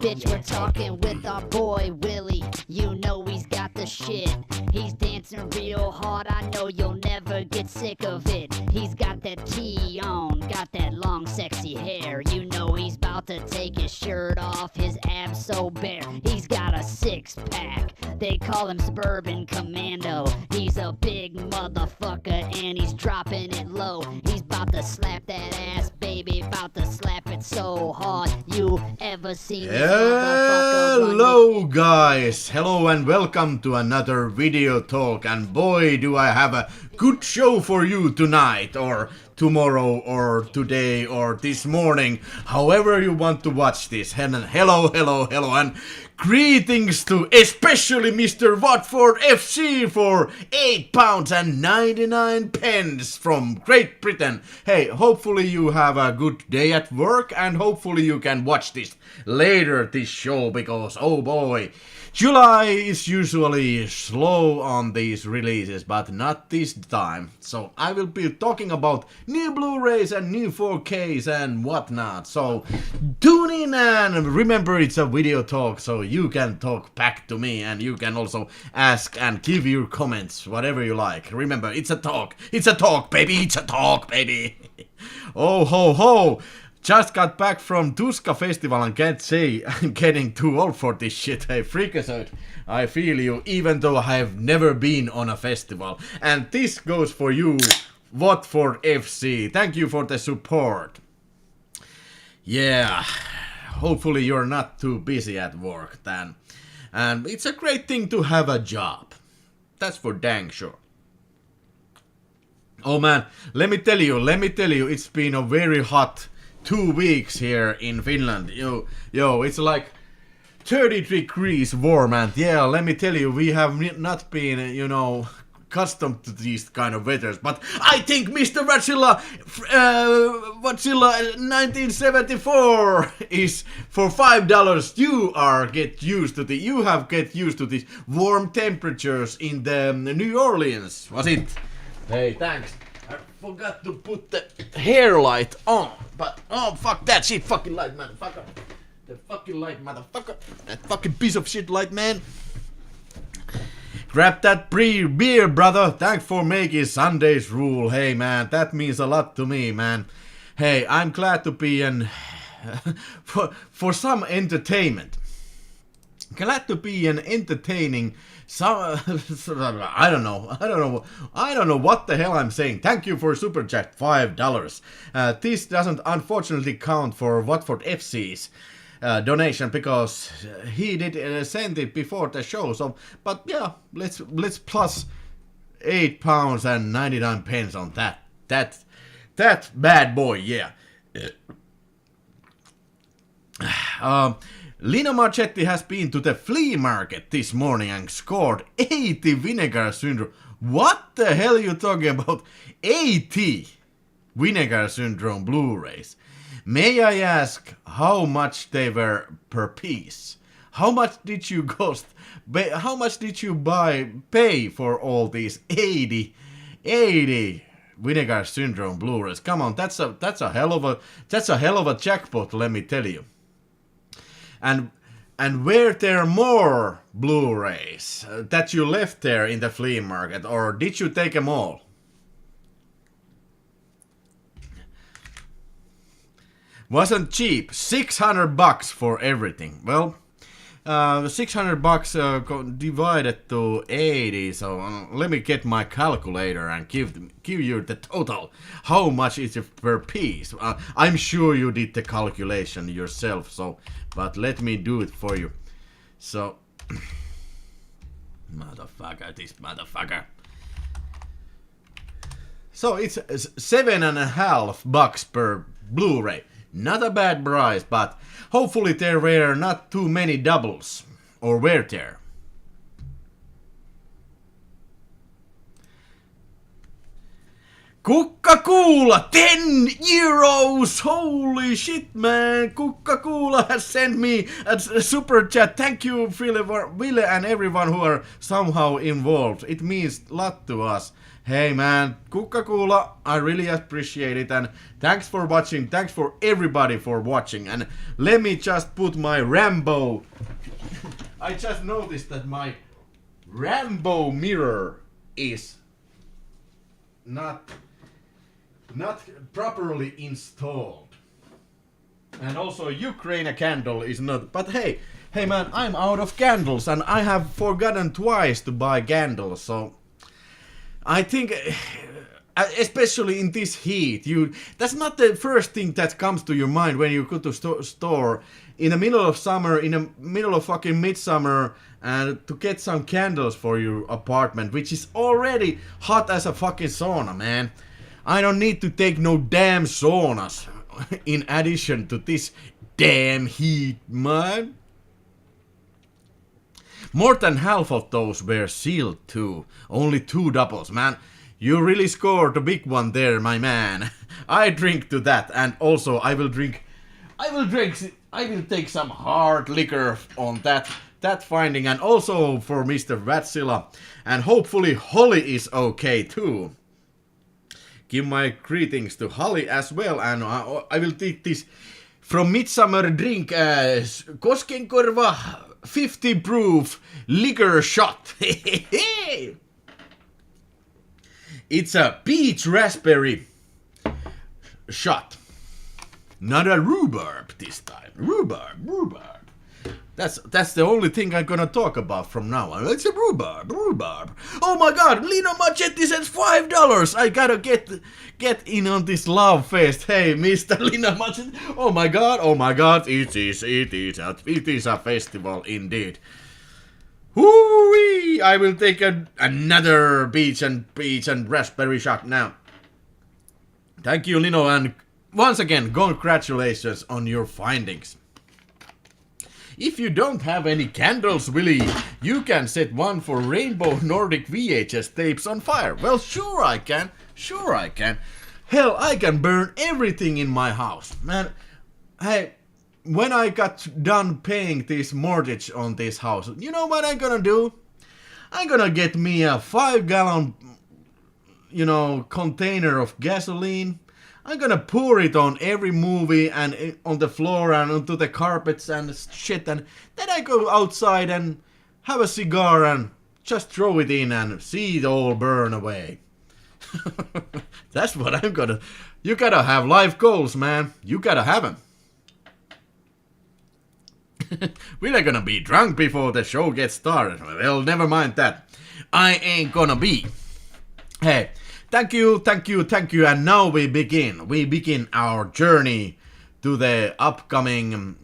bitch, we're talking with our boy Willie. You know he's got the shit. He's dancing real hard, I know you'll never get sick of it. He's got that tee on, got that long sexy hair. You know he's about to take his shirt off, his abs so bare. He's got a six-pack, they call him Suburban Commando. He's a big motherfucker and he's dropping it low. He's about to slap that ass, baby, about to slap it so hard. You ever seen this motherfucker run? Hello guys, hello and welcome to another video talk, and boy do I have a good show for you tonight or tomorrow or today or this morning, however you want to watch this. And hello and greetings to especially Mr. Watford FC for £8 and 99 pence from Great Britain. Hey, hopefully you have a good day at work and hopefully you can watch this later, this show, because oh boy, July is usually slow on these releases, but not this time. So I will be talking about new Blu-rays and new 4Ks and whatnot. So tune in and remember it's a video talk, so you can talk back to me and you can also ask and give your comments, whatever you like. Remember, it's a talk, baby, it's a talk, baby. Oh ho ho! Just got back from Tuska Festival and can't say I'm getting too old for this shit. Hey, Freakazoid, I feel you, even though I have never been on a festival. And this goes for you, Watford FC. Thank you for the support. Yeah, hopefully you're not too busy at work then. And it's a great thing to have a job. That's for dang sure. Oh man, let me tell you, it's been a very hot 2 weeks here in Finland. Yo, it's like 30 degrees warm, and yeah, let me tell you, we have not been, accustomed to these kind of weathers, but I think Mr. Wadzilla 1974 is for $5. You have get used to these warm temperatures in the New Orleans, was it? Hey, thanks. I forgot to put the hair light on, but oh fuck that shit, fucking light motherfucker. The fucking light motherfucker. That fucking piece of shit light, man. Grab that beer, brother. Thanks for making Sunday's rule. Hey man, that means a lot to me, man. Hey, I'm glad to be for some entertainment. Glad to be an entertaining I don't know what the hell I'm saying. Thank you for super chat, $5. This doesn't unfortunately count for Watford FC's donation because he did send it before the show. So, but yeah, let's plus £8 and 99 pence on that bad boy. Yeah. Lino Marchetti has been to the flea market this morning and scored 80 Vinegar Syndrome. What the hell are you talking about? 80 Vinegar Syndrome Blu-rays. May I ask how much they were per piece? How much did you cost? How much did you pay for all these 80 Vinegar Syndrome Blu-rays? Come on, that's a hell of a jackpot, let me tell you. And were there more Blu-rays that you left there in the flea market, or did you take them all? Wasn't cheap, $600 for everything. Well, $600 divided to 80, so let me get my calculator and give you the total. How much is it per piece? I'm sure you did the calculation yourself, but let me do it for you. So, this motherfucker. So it's $7.50 per Blu-ray. Not a bad price, but hopefully there were not too many doubles. Or were there? Coca-Cola, €10! Holy shit, man! Coca-Cola has sent me a super chat. Thank you, Ville and everyone who are somehow involved. It means a lot to us. Hey man, Kukkakuula, I really appreciate it, and thanks for watching, thanks for everybody for watching, and let me just put my Rambo. I just noticed that my Rambo mirror is not properly installed. And also Ukraine candle is not, but hey man, I'm out of candles and I have forgotten twice to buy candles, so I think, especially in this heat, that's not the first thing that comes to your mind when you go to store in the middle of summer, in the middle of fucking midsummer, and to get some candles for your apartment, which is already hot as a fucking sauna, man. I don't need to take no damn saunas in addition to this damn heat, man. More than half of those were sealed too. Only 2 doubles, man. You really scored a big one there, my man. I drink to that, and also I will take some hard liquor on that finding, and also for Mr. Vatsila, and hopefully Holly is okay too. Give my greetings to Holly as well, and I will take this from Midsummer Drink Koskenkorva 50 proof liquor shot. It's a peach raspberry shot. Not a rhubarb this time. Rhubarb. That's the only thing I'm gonna talk about from now on. It's a rhubarb. Oh my god, Lino Machetti says $5. I gotta get in on this love fest. Hey, Mr. Lino Machetti. Oh my god. It is a festival indeed. Whoo-wee! I will take another peach and raspberry shot now. Thank you, Lino, and once again, congratulations on your findings. If you don't have any candles, Willie, you can set one for Rainbow Nordic VHS tapes on fire. Well, sure I can. Hell, I can burn everything in my house. Man, hey, when I got done paying this mortgage on this house, you know what I'm gonna do? I'm gonna get me a 5-gallon, container of gasoline. I'm gonna pour it on every movie and on the floor and onto the carpets and shit, and then I go outside and have a cigar and just throw it in and see it all burn away. That's what I'm gonna... You gotta have life goals, man. You gotta have them. We're not gonna be drunk before the show gets started. Well, never mind that. I ain't gonna be. Hey, thank you, and now we begin our journey to the upcoming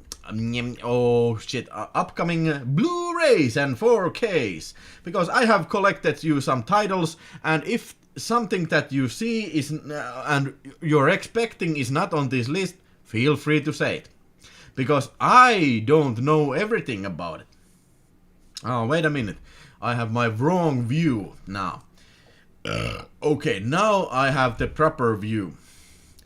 upcoming Blu-rays and 4Ks, because I have collected you some titles, and if something that you see is and you're expecting is not on this list, feel free to say it, because I don't know everything about it. Oh, wait a minute, I have my wrong view now. Okay, now I have the proper view.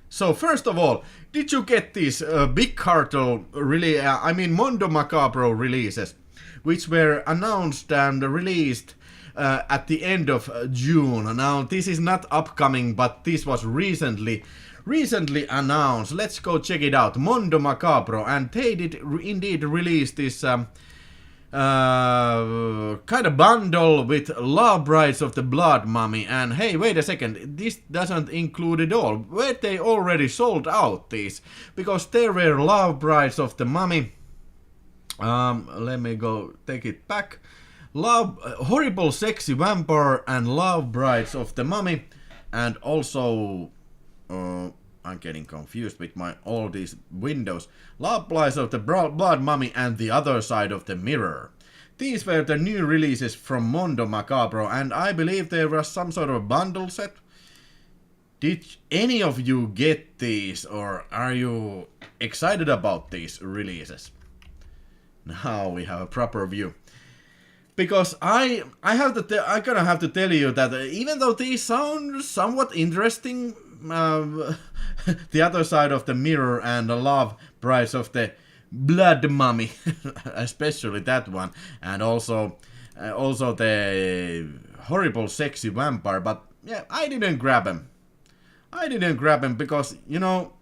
So first of all, did you get these big cartel Mondo Macabro releases, which were announced and released at the end of June? Now this is not upcoming, but this was recently announced. Let's go check it out. Mondo Macabro, and they did indeed release this kind of bundle with Love Brides of the Blood Mummy. And hey, wait a second, this doesn't include it all. Were they already sold out, these? Because there were Love Brides of the Mummy. Let me go take it back. Horrible Sexy Vampire and Love Brides of the Mummy, and also I'm getting confused with all these windows. Love Brides of the Blood Mummy and The Other Side of the Mirror. These were the new releases from Mondo Macabro, and I believe there was some sort of bundle set. Did any of you get these, or are you excited about these releases? Now we have a proper view. Because I'm gonna have to tell you that even though these sound somewhat interesting, The Other Side of the Mirror and The Love Brides of the Blood Mummy, especially that one, and also the Horrible Sexy Vampire, but yeah, I didn't grab him. I didn't grab him because, you know,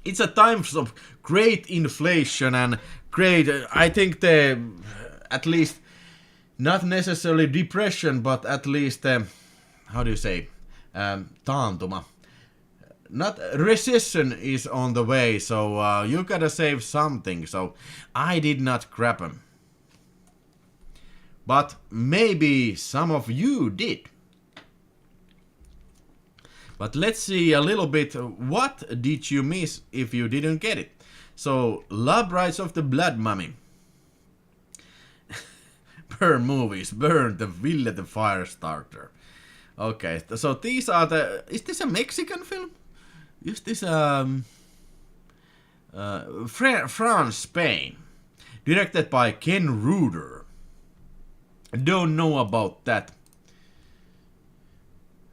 it's a times of great inflation and great, I think at least, not necessarily depression, but at least, how do you say, taantuma. Not recession is on the way, so you gotta save something, so I did not grab him. But maybe some of you did. But let's see a little bit, what did you miss if you didn't get it? So, Love Rides of the Blood Mummy. Burn movies, burn the Ville the Firestarter. Okay, so these are the... Is this a Mexican film? Is this France, Spain? Directed by Ken Ruder. Don't know about that.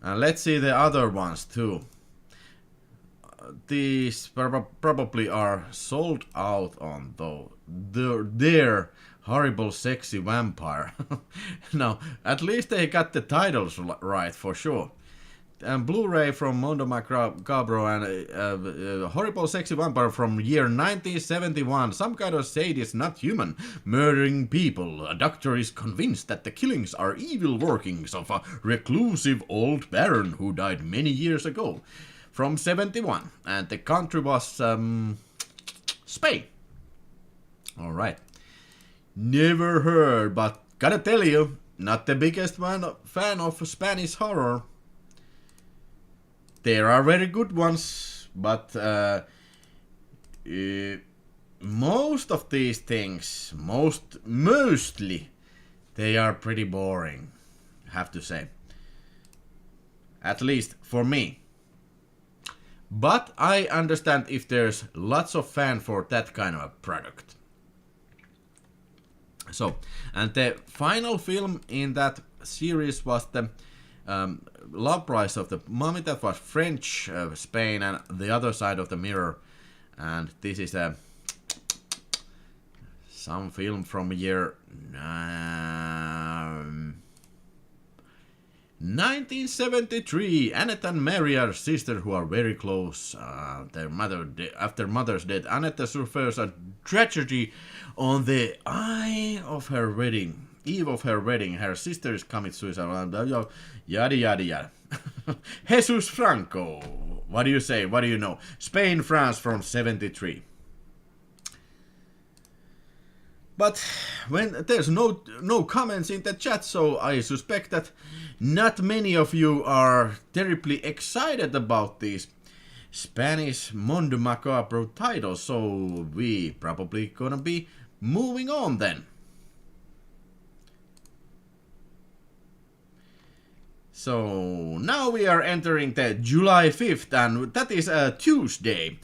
And let's see the other ones too. These probably are sold out on their horrible sexy vampire. No, at least they got the titles right for sure. And Blu-ray from Mondo Macabro and horrible sexy vampire from year 1971. Some kind of sadist, not human, murdering people. A doctor is convinced that the killings are evil workings of a reclusive old baron who died many years ago. From 71. And the country was Spain. Alright. Never heard, but gotta tell you, not the biggest fan of Spanish horror. There are very good ones, but most of these things, mostly, they are pretty boring, have to say. At least for me. But I understand if there's lots of fan for that kind of a product. So, and the final film in that series was the Love Rides of the Mummy. That was French, Spain, and the other side of the mirror. And this is some film from year 1973. Annette and Mary are sisters who are very close. After mother's death, Annette suffers a tragedy on the eve of her wedding. Her sister is commit suicide. Yada yada yada. Jesus Franco. What do you say? What do you know? Spain, France from 73. But when there's no comments in the chat, so I suspect that not many of you are terribly excited about these Spanish Mondo Macabro titles, so we probably gonna be moving on then. So now we are entering the July 5th, and that is a Tuesday.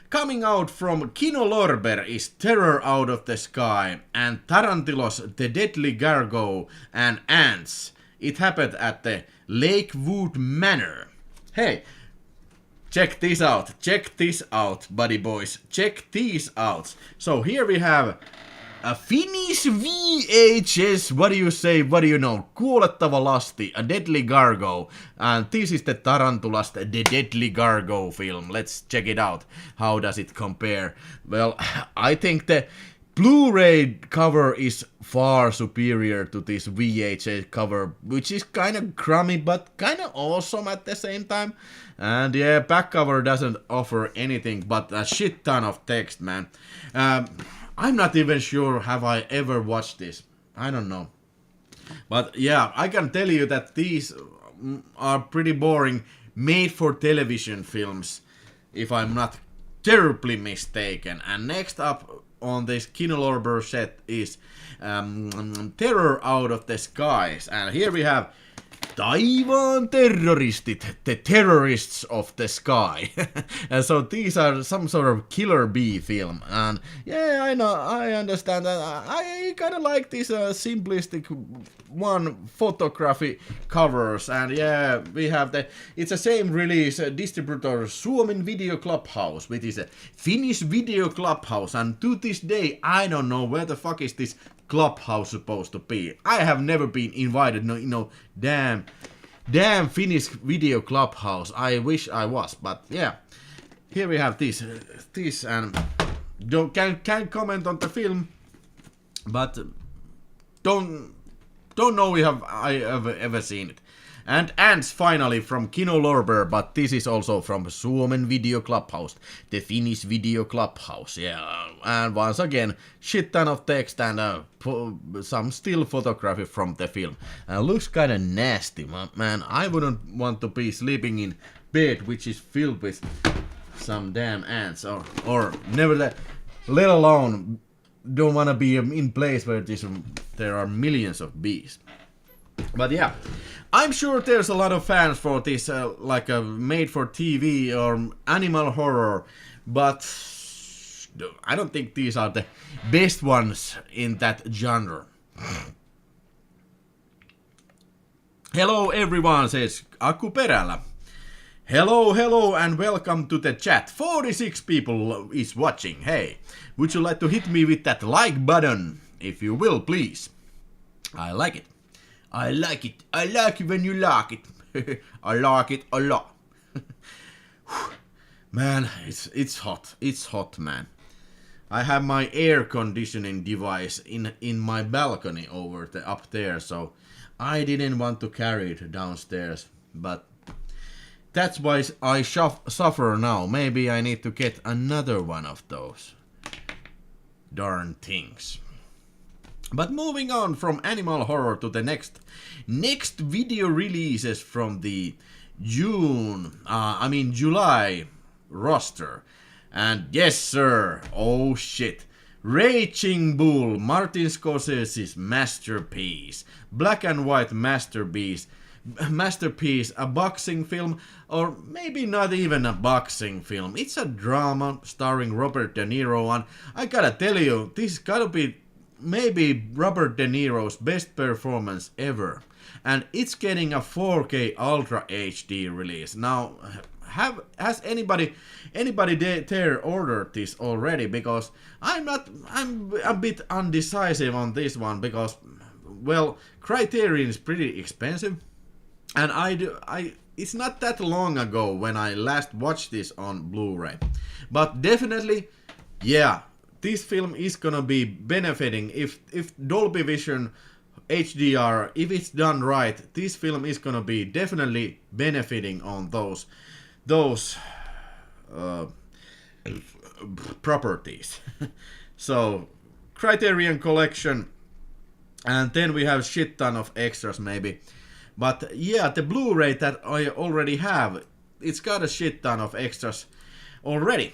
Coming out from Kino Lorber is Terror Out of the Sky and Tarantilos, The Deadly Gargo and Ants. It happened at the Lakewood Manor. Hey, check this out. Check this out, buddy boys. Check these out. So here we have a Finnish VHS, what do you say, what do you know, Kuolettava lasti, A Deadly Gargo, and this is the Tarantulas, The Deadly Gargo film. Let's check it out. How does it compare? Well, I think the Blu-ray cover is far superior to this VHS cover, which is kind of crummy but kind of awesome at the same time. And yeah, back cover doesn't offer anything but a shit ton of text, man. I'm not even sure have I ever watched this. I don't know. But yeah, I can tell you that these are pretty boring made for television films, if I'm not terribly mistaken. And next up on this Kino Lorber set is Terror Out of the Skies. And here we have Taivaan terroristit, the terrorists of the sky. And so these are some sort of killer bee film. And yeah, I know, I understand that. I kind of like these simplistic one photography covers. And yeah, we have it's the same release distributor Suomen Video Clubhouse, which is a Finnish video clubhouse. And to this day, I don't know where the fuck is this clubhouse supposed to be. I have never been invited, no damn damn Finnish video clubhouse. I wish I was, but yeah. Here we have this and can't comment on the film, but don't know if I have ever seen it. And ants finally from Kino Lorber, but this is also from Suomen Video Clubhouse, the Finnish Video Clubhouse, yeah. And once again, shit ton of text and some still photography from the film. Looks kinda nasty, man. I wouldn't want to be sleeping in bed which is filled with some damn ants, or never that, let alone don't wanna be in place where there are millions of bees. But yeah, I'm sure there's a lot of fans for this, like a made-for-TV or animal horror, but I don't think these are the best ones in that genre. Hello everyone, says Aku Perällä. Hello and welcome to the chat. 46 people is watching. Hey, would you like to hit me with that like button? If you will, please. I like it. I like it. I like it when you like it. I like it a lot. Man, it's hot. It's hot, man. I have my air conditioning device in my balcony up there, so I didn't want to carry it downstairs, but that's why I suffer now. Maybe I need to get another one of those darn things. But moving on from animal horror to the next video releases from the July roster. And yes sir, oh shit, Raging Bull, Martin Scorsese's masterpiece, black and white masterpiece, a boxing film, or maybe not even a boxing film. It's a drama starring Robert De Niro, and I gotta tell you, this gotta be maybe Robert De Niro's best performance ever. And it's getting a 4K Ultra HD release. Now, has anybody there ordered this already? Because I'm a bit undecisive on this one, because, well, Criterion is pretty expensive. And it's not that long ago when I last watched this on Blu-ray. But definitely, yeah, this film is gonna be benefiting if Dolby Vision HDR, if it's done right, this film is gonna be definitely benefiting on those properties. So Criterion Collection, and then we have shit ton of extras maybe. But yeah, the Blu-ray that I already have, it's got a shit ton of extras already.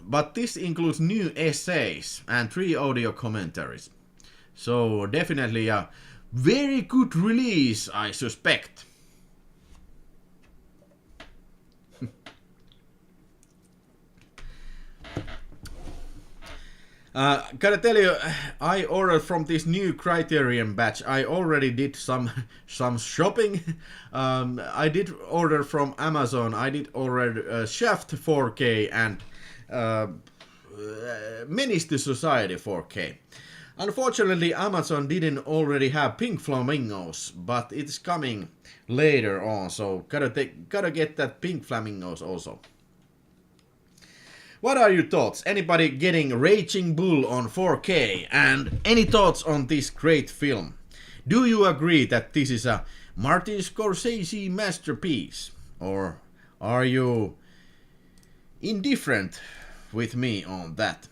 But this includes new essays and 3 audio commentaries. So definitely a very good release, I suspect. Gotta tell you, I ordered from this new Criterion batch. I already did some shopping. I did order from Amazon. I did order Shaft 4K and Menace to Society 4K. Unfortunately, Amazon didn't already have Pink Flamingos, but it's coming later on, so gotta get that Pink Flamingos also. What are your thoughts? Anybody getting Raging Bull on 4K? And any thoughts on this great film? Do you agree that this is a Martin Scorsese masterpiece? Or are you indifferent with me on that?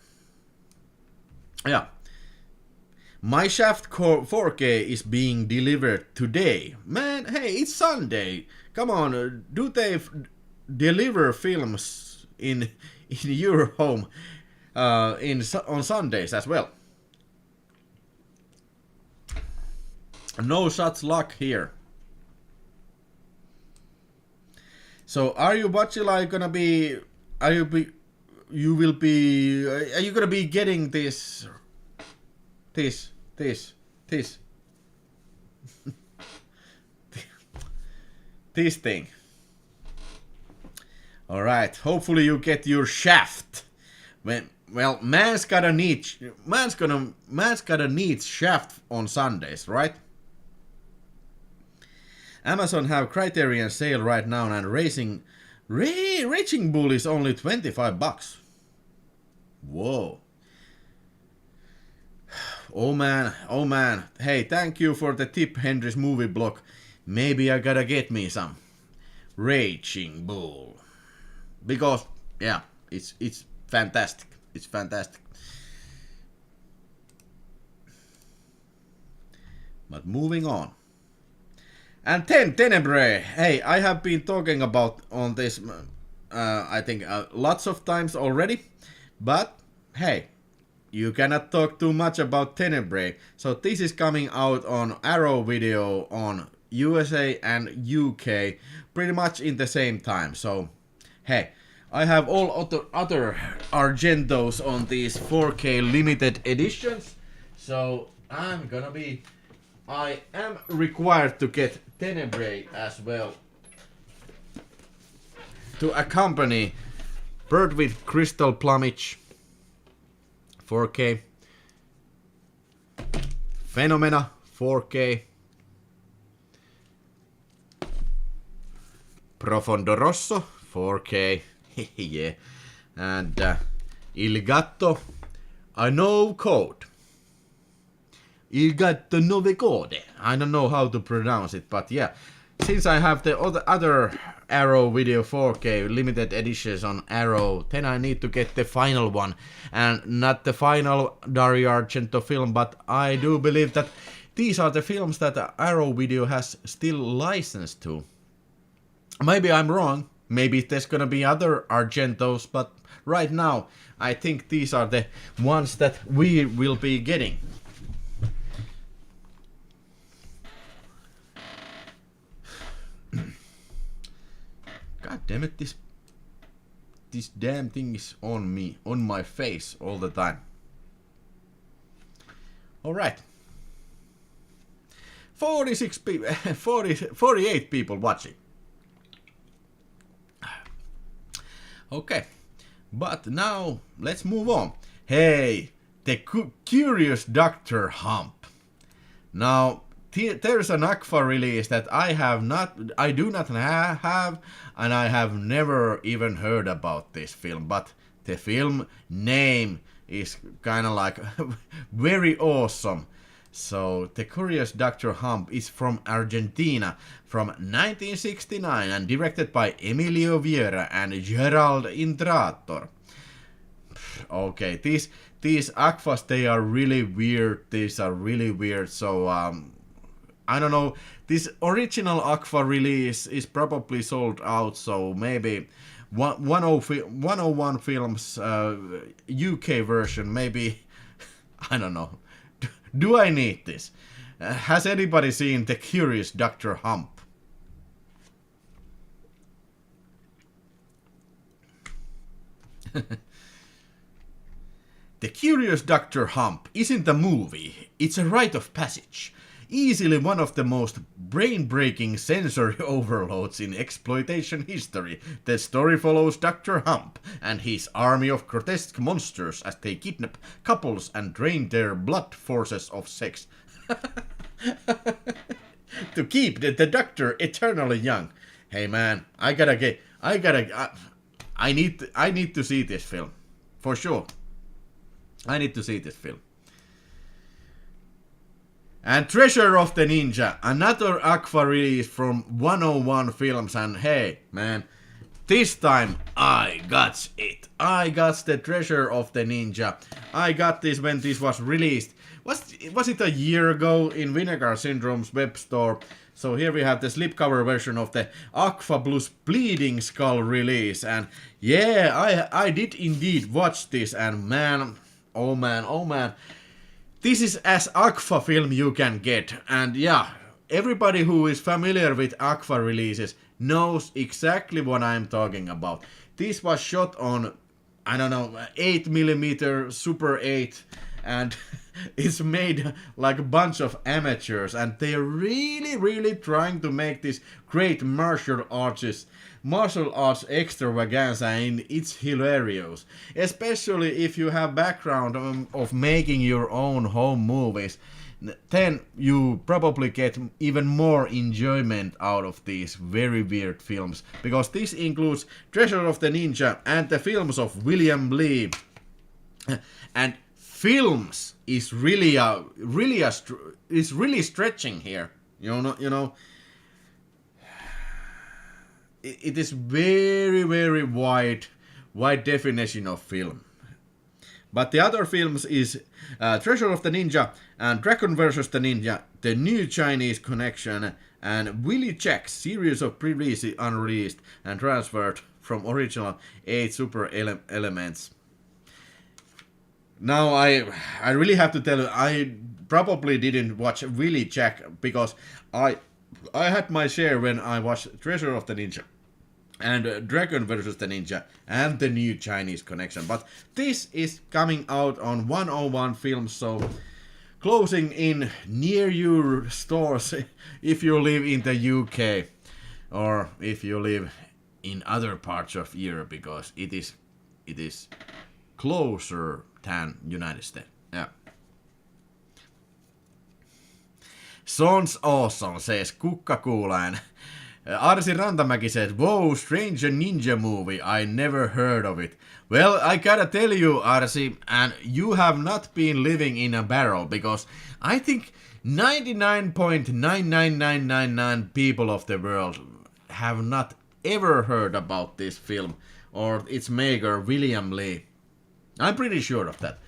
Yeah. My Shaft 4K is being delivered today. Man, hey, it's Sunday. Come on, do they deliver films in your home on Sundays as well? No such luck here. So are you gonna be getting this this thing? All right, hopefully you get your Shaft. Well, man's gotta need Shaft on Sundays, right? Amazon have Criterion sale right now and Raging Bull is only $25. Whoa. Oh man. Hey, thank you for the tip, Henry's movie blog. Maybe I gotta get me some Raging Bull. Because, yeah, it's fantastic. It's fantastic. But moving on. And then Tenebrae. Hey, I have been talking about on this, I think, lots of times already. But, hey, you cannot talk too much about Tenebrae. So this is coming out on Arrow Video on USA and UK pretty much in the same time. So, hey, I have all other Argentos on these 4K limited editions. So I am required to get Tenebrae as well to accompany Bird with Crystal Plumage 4K, Phenomena 4K, Profondo Rosso 4K, yeah, and Il Gatto, I know code. Il Gatto Nove Code. I don't know how to pronounce it, but yeah. Since I have the other Arrow Video 4K limited editions on Arrow, then I need to get the final one. And not the final Dario Argento film, but I do believe that these are the films that Arrow Video has still licensed to. Maybe I'm wrong. Maybe there's gonna be other Argentos, but right now I think these are the ones that we will be getting. God damn it, this damn thing is on me, on my face all the time. Alright. 48 people watching. Okay, but now let's move on. Hey, the Curious Dr. Hump. Now, there's an Aqua release that I do not have, and I have never even heard about this film. But the film name is kind of like very awesome. So, The Curious Dr. Hump is from Argentina from 1969 and directed by Emilio Vieira and Gerald Intrator. Okay, these Aquas, they are really weird. These are really weird. So, I don't know. This original Aqua release is probably sold out. So maybe 101 Films UK version. Maybe, I don't know. Do I need this? Has anybody seen The Curious Dr. Hump? The Curious Dr. Hump isn't a movie, it's a rite of passage. Easily one of the most brain-breaking sensory overloads in exploitation history, the story follows Dr. Hump and his army of grotesque monsters as they kidnap couples and drain their blood forces of sex. To keep the doctor eternally young. Hey man, I need to see this film. For sure. I need to see this film. And Treasure of the Ninja, another Aqua release from 101 Films, and hey, man, this time I got it. I got the Treasure of the Ninja. I got this when this was released. Was it a year ago in Vinegar Syndrome's web store? So here we have the slipcover version of the Aqua Blues Bleeding Skull release, and yeah, I did indeed watch this, and man, oh man. This is as Aqua film you can get, and yeah, everybody who is familiar with Aqua releases knows exactly what I'm talking about. This was shot on, I don't know, 8mm Super 8 and it's made like a bunch of amateurs, and they are really trying to make this great martial arts extravaganza, and it's hilarious, especially if you have background of making your own home movies. Then you probably get even more enjoyment out of these very weird films, because this includes Treasure of the Ninja and the films of William Lee. And films is really stretching here. You know, it is very wide definition of film. But the other films is Treasure of the Ninja and Dragon vs. the Ninja, The New Chinese Connection, and Willie Jack's series of previously unreleased and transferred from original 8 super elements. Now I really have to tell you, I probably didn't watch Willie Jack because I had my share when I watched Treasure of the Ninja and Dragon vs. the Ninja and The New Chinese Connection. But this is coming out on 101 Films, so closing in near your stores if you live in the UK or if you live in other parts of Europe, because it is closer than United States. Yeah. Sounds awesome, says Kukkakuulainen. Arsi Rantamäki said, "Whoa, strange ninja movie, I never heard of it." Well, I gotta tell you, Arsi, and you have not been living in a barrel, because I think 99.99999 people of the world have not ever heard about this film or its maker, William Lee. I'm pretty sure of that.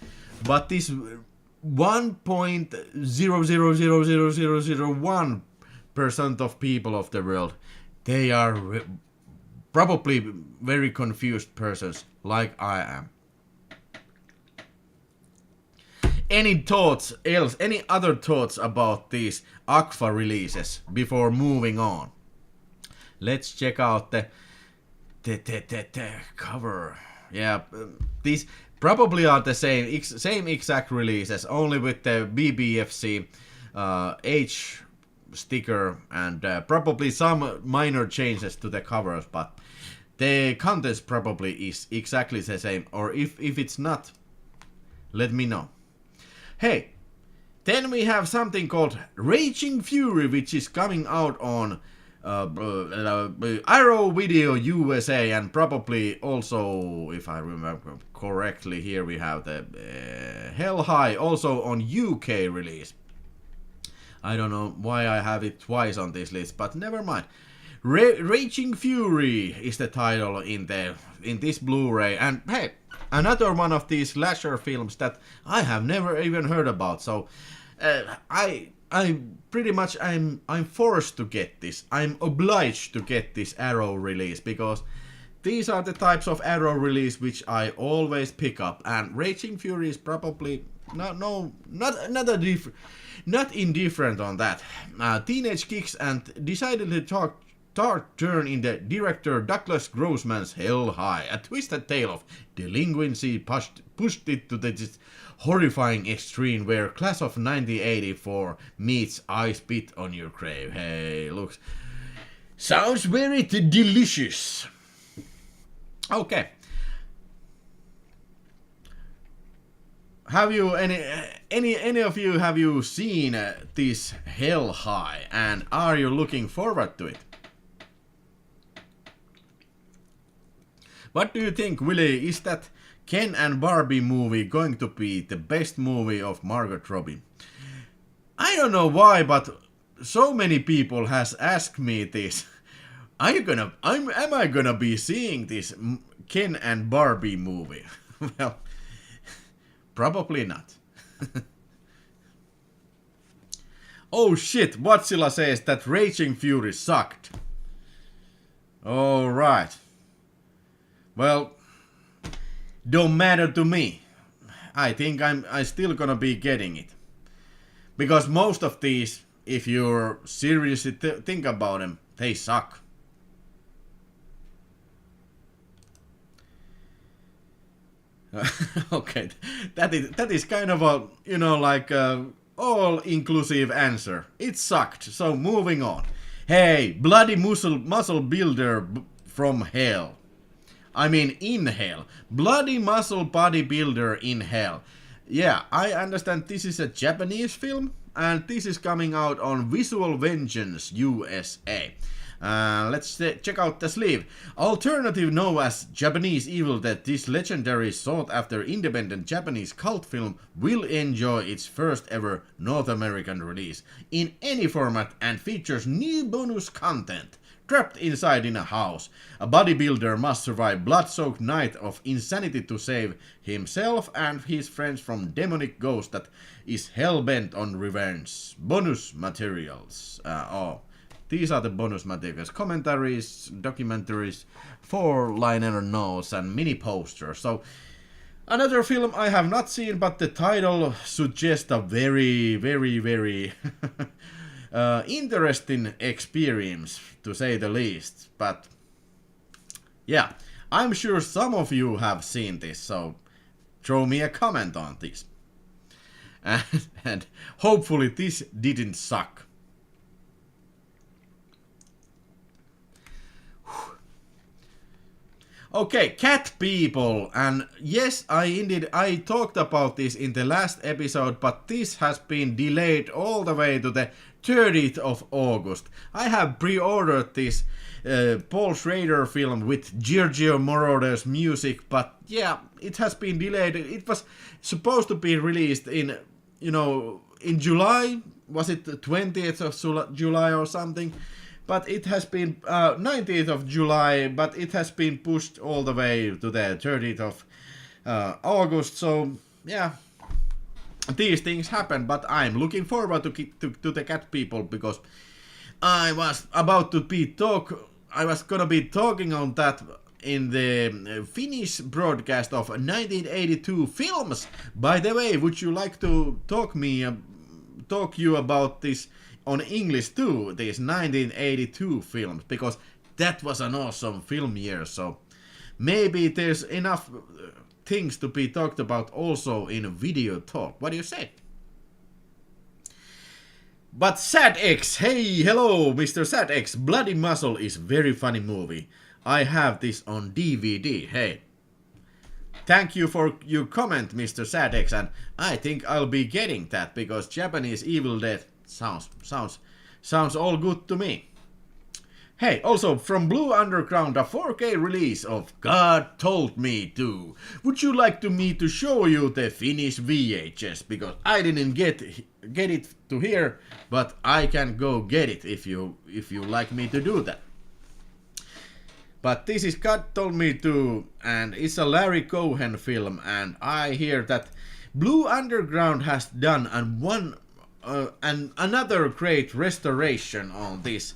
But this 1.0000001% of people of the world, they are probably very confused persons like I am. Any other thoughts about these Agfa releases before moving on? Let's check out the cover. Yeah, these probably are the same exact releases, only with the BBFC H sticker and probably some minor changes to the covers, but the contents probably is exactly the same, or if it's not, let me know. Hey, then we have something called Raging Fury, which is coming out on Arrow Video USA, and probably also, if I remember correctly, here we have the Hell High also on UK release. I don't know why I have it twice on this list, but never mind. Raging Fury is the title in this Blu-ray, and hey, another one of these slasher films that I have never even heard about. So I pretty much I'm forced to get this. I'm obliged to get this Arrow release, because these are the types of Arrow release which I always pick up, and Raging Fury is probably not indifferent on that. Teenage kicks and decidedly dark turn in the director Douglas Grossman's Hell High. A twisted tale of delinquency pushed it to this horrifying extreme where Class of 1984 meets I Spit on Your Grave. Hey, looks... sounds very delicious. Okay. Have you any of you have you seen this Hell High, and are you looking forward to it? What do you think, Willie? Is that Ken and Barbie movie going to be the best movie of Margot Robbie? I don't know why, but so many people has asked me this. Am I gonna be seeing this Ken and Barbie movie? Well, probably not. Oh shit, Watsila says that Raging Fury sucked. Alright. Well, don't matter to me. I think I'm still gonna be getting it. Because most of these, if you seriously think about them, they suck. Okay, that is kind of a, you know, like a all-inclusive answer. It sucked, so moving on. Hey, bloody muscle builder from hell. I mean in hell. Bloody muscle bodybuilder in hell. Yeah, I understand this is a Japanese film, and this is coming out on Visual Vengeance USA. Let's check out the sleeve. Alternative known as Japanese Evil Dead, this legendary sought-after independent Japanese cult film will enjoy its first ever North American release in any format and features new bonus content. Trapped inside in a house, a bodybuilder must survive blood-soaked night of insanity to save himself and his friends from demonic ghost that is hell-bent on revenge. Bonus materials. These are the bonus materials. Commentaries, documentaries, 4-liner notes, and mini posters. So, another film I have not seen, but the title suggests a very, very, very interesting experience, to say the least. But, yeah, I'm sure some of you have seen this, so throw me a comment on this. And hopefully this didn't suck. Okay, cat people, and yes, I talked about this in the last episode, but this has been delayed all the way to the 30th of August. I have pre-ordered this Paul Schrader film with Giorgio Moroder's music, but yeah, it has been delayed. It was supposed to be released in, in July. Was it the 20th of July or something? But it has been 19th of July, but it has been pushed all the way to the 30th of August. So, yeah, these things happen, but I'm looking forward to the cat people, because I was gonna be talking on that in the Finnish broadcast of 1982 films. By the way, would you like to talk you about this on English too, these 1982 films, because that was an awesome film year, so maybe there's enough things to be talked about also in Video Talk. What do you say? But SadX, hey, hello, Mr. SadX, Bloody Muscle is very funny movie. I have this on DVD, hey. Thank you for your comment, Mr. SadX, and I think I'll be getting that, because Japanese Evil Dead sounds all good to me. Hey, also from Blue Underground, a 4K release of God Told Me To. Would you like me to show you the Finnish VHS? Because I didn't get it to here, but I can go get it if you like me to do that. But this is God Told Me To, and it's a Larry Cohen film, and I hear that Blue Underground has done another great restoration on this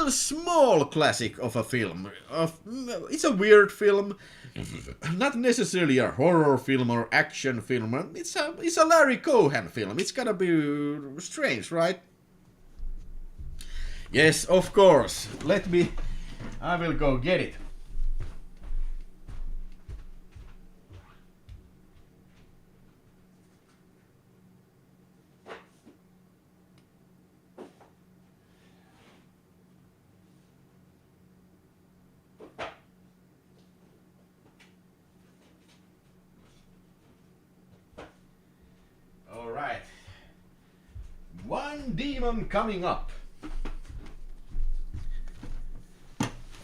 small classic of a film. It's a weird film, not necessarily a horror film or action film. It's a Larry Cohen film. It's gotta be strange, right? Yes, of course. I will go get it. Alright. One demon coming up.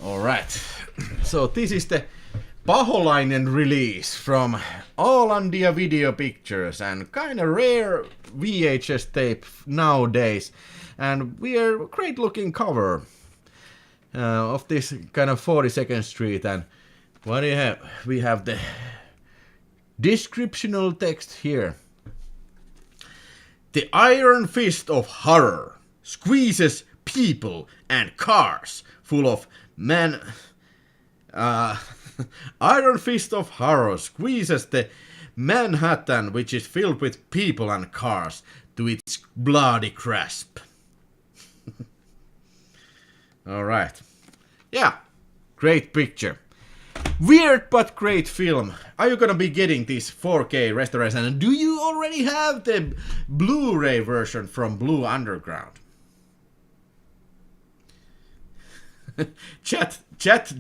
Alright. So this is the Paholainen release from Ålandia Video Pictures, and kinda rare VHS tape nowadays. And we are a great looking cover of this kind of 42nd Street. And what do you have? We have the descriptional text here. The iron fist of horror squeezes people and cars full of Iron fist of horror squeezes the Manhattan, which is filled with people and cars, to its bloody grasp. Alright. Yeah, great picture. Weird but great film. Are you gonna be getting this 4K restoration? And do you already have the Blu-ray version from Blue Underground? Chat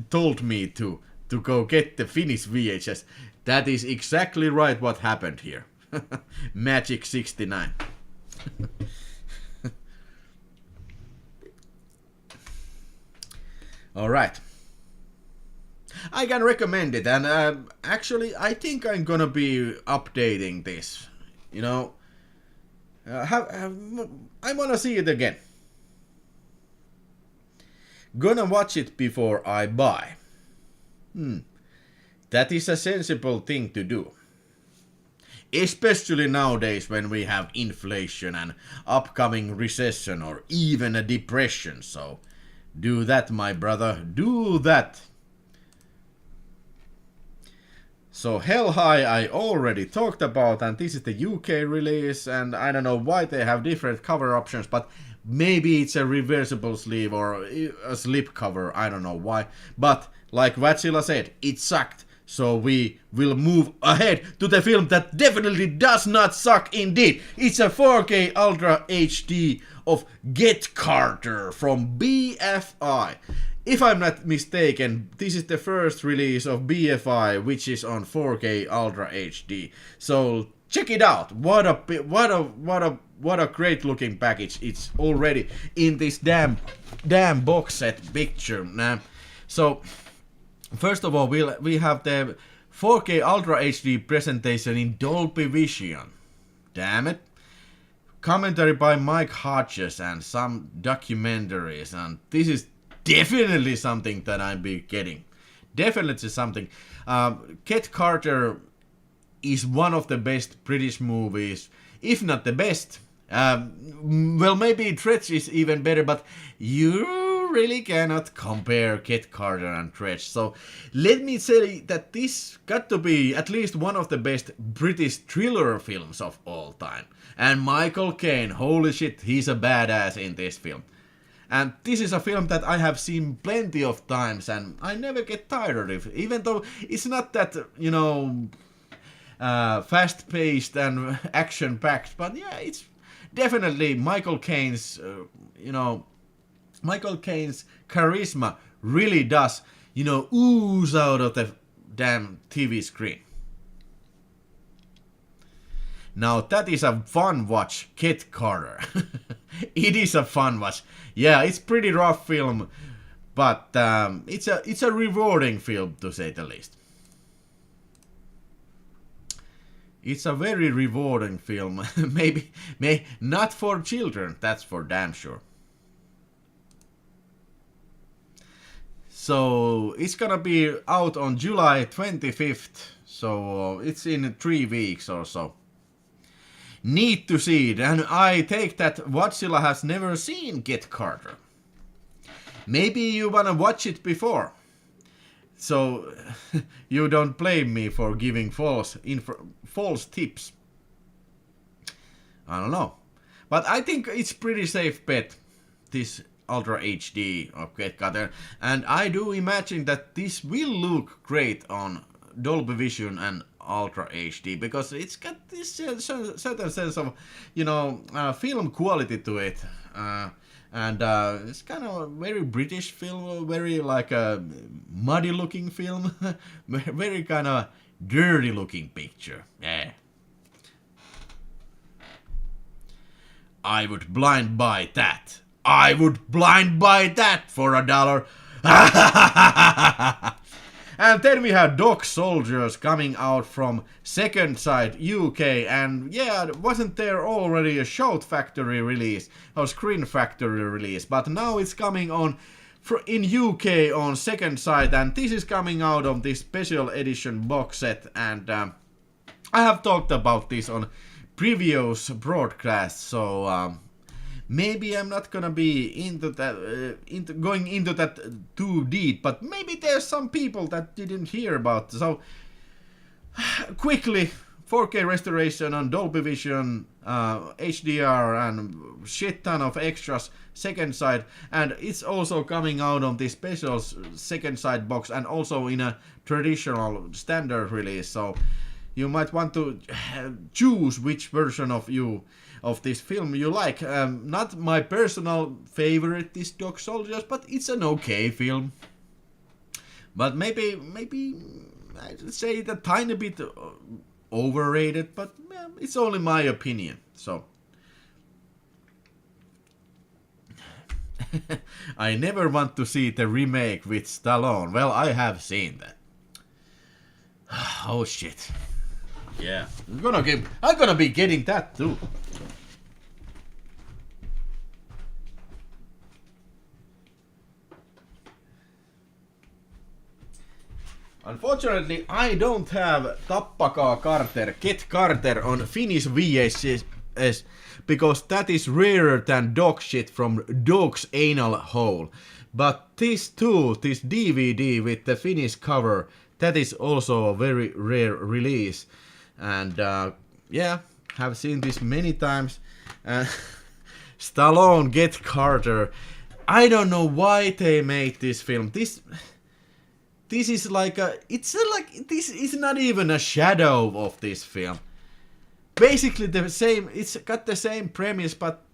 told me to go get the Finnish VHS. That is exactly right what happened here. Magic 69. Alright. I can recommend it, and actually I think I'm gonna be updating this. You know, I wanna see it again. Gonna watch it before I buy. That is a sensible thing to do. Especially nowadays when we have inflation and upcoming recession or even a depression. So do that, my brother, do that. So Hell High I already talked about, and this is the UK release, and I don't know why they have different cover options, but maybe it's a reversible sleeve or a slip cover, I don't know why. But like Vatsila said, it sucked, so we will move ahead to the film that definitely does not suck indeed. It's a 4K Ultra HD of Get Carter from BFI. If I'm not mistaken, this is the first release of BFI which is on 4K Ultra HD. So check it out. What a great looking package. It's already in this damn box set picture. So first of all, we have the 4K Ultra HD presentation in Dolby Vision. Damn it. Commentary by Mike Hodges and some documentaries, and this is definitely something that I'll be getting. Definitely something. Get Carter is one of the best British movies, if not the best. Well, maybe Dredge is even better, but you really cannot compare Get Carter and Dredge. So let me say that this got to be at least one of the best British thriller films of all time. And Michael Caine, holy shit, he's a badass in this film. And this is a film that I have seen plenty of times and I never get tired of it. Even though it's not that, you know, fast-paced and action-packed. But yeah, it's definitely Michael Caine's, Michael Caine's charisma really does, ooze out of the damn TV screen. Now that is a fun watch, Get Carter. It is a fun watch. Yeah, it's pretty rough film, but it's a rewarding film to say the least. It's a very rewarding film. Maybe not for children, that's for damn sure. So it's gonna be out on July 25th, so it's in 3 weeks or so. Need to see it, and I take that Watsila has never seen Get Carter. Maybe you wanna watch it before, so you don't blame me for giving false tips. I don't know, but I think it's pretty safe bet, this Ultra HD of Get Carter, and I do imagine that this will look great on Dolby Vision and Ultra HD, because it's got this certain sense of, film quality to it, and it's kind of a very British film, very like a muddy looking film, very kind of dirty looking picture. Yeah, I would blind buy that. I would blind buy that for $1. And then we have Dog Soldiers coming out from Second Sight UK, and yeah, wasn't there already a Shout Factory release or Screen Factory release, but now it's coming on in UK on Second Sight, and this is coming out of this special edition box set, and I have talked about this on previous broadcasts, so maybe I'm not gonna be going into that too deep, but maybe there's some people that didn't hear about. So quickly, 4K restoration on Dolby Vision, HDR, and shit ton of extras second side, and it's also coming out on the special second side box and also in a traditional standard release, so you might want to choose which version of this film you like. Not my personal favorite, this Dog Soldiers, but it's an okay film. But maybe I'd say it a tiny bit overrated, but it's only my opinion. So I never want to see the remake with Stallone. Well, I have seen that. Oh shit. Yeah, I'm gonna be getting that too. Unfortunately, I don't have Tappakaa Carter, Get Carter on Finnish VHS because that is rarer than dog shit from Dog's Anal Hole. But this too, this DVD with the Finnish cover, that is also a very rare release. And yeah, have seen this many times. Stallone, Get Carter. I don't know why they made this film. This is like this is not even a shadow of this film. Basically the same, it's got the same premise, but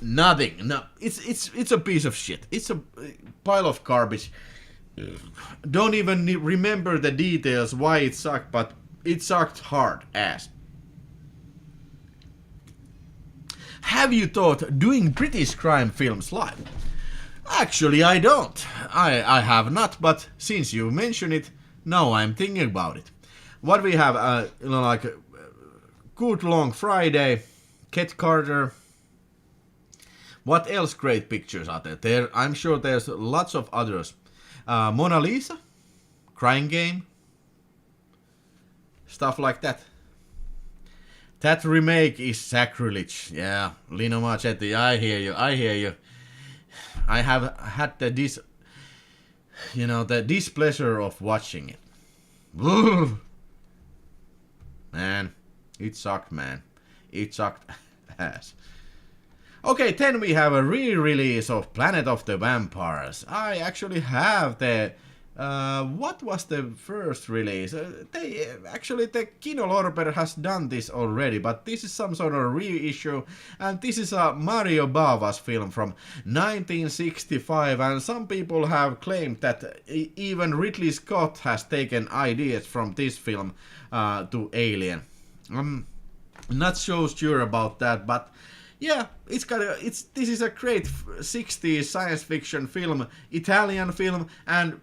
nothing. No, it's a piece of shit. It's a pile of garbage. Don't even remember the details why it sucked, but it sucked hard ass. Have you thought doing British crime films live? Actually, I don't. I have not, but since you mention it, now I'm thinking about it. What we have, like Good Long Friday, Get Carter. What else great pictures are there? I'm sure there's lots of others. Mona Lisa, Crying Game, stuff like that. That remake is sacrilege. Yeah, Lino Marchetti, I hear you. I have had the displeasure of watching it. Man, it sucked, man. It sucked ass. Okay, then we have a re-release of Planet of the Vampires. I actually have the... what was the first release? The Kino Lorber has done this already, but this is some sort of reissue, and this is a Mario Bava's film from 1965, and some people have claimed that even Ridley Scott has taken ideas from this film to Alien. I'm not so sure about that, but yeah, this is a great 60s science fiction film, Italian film, and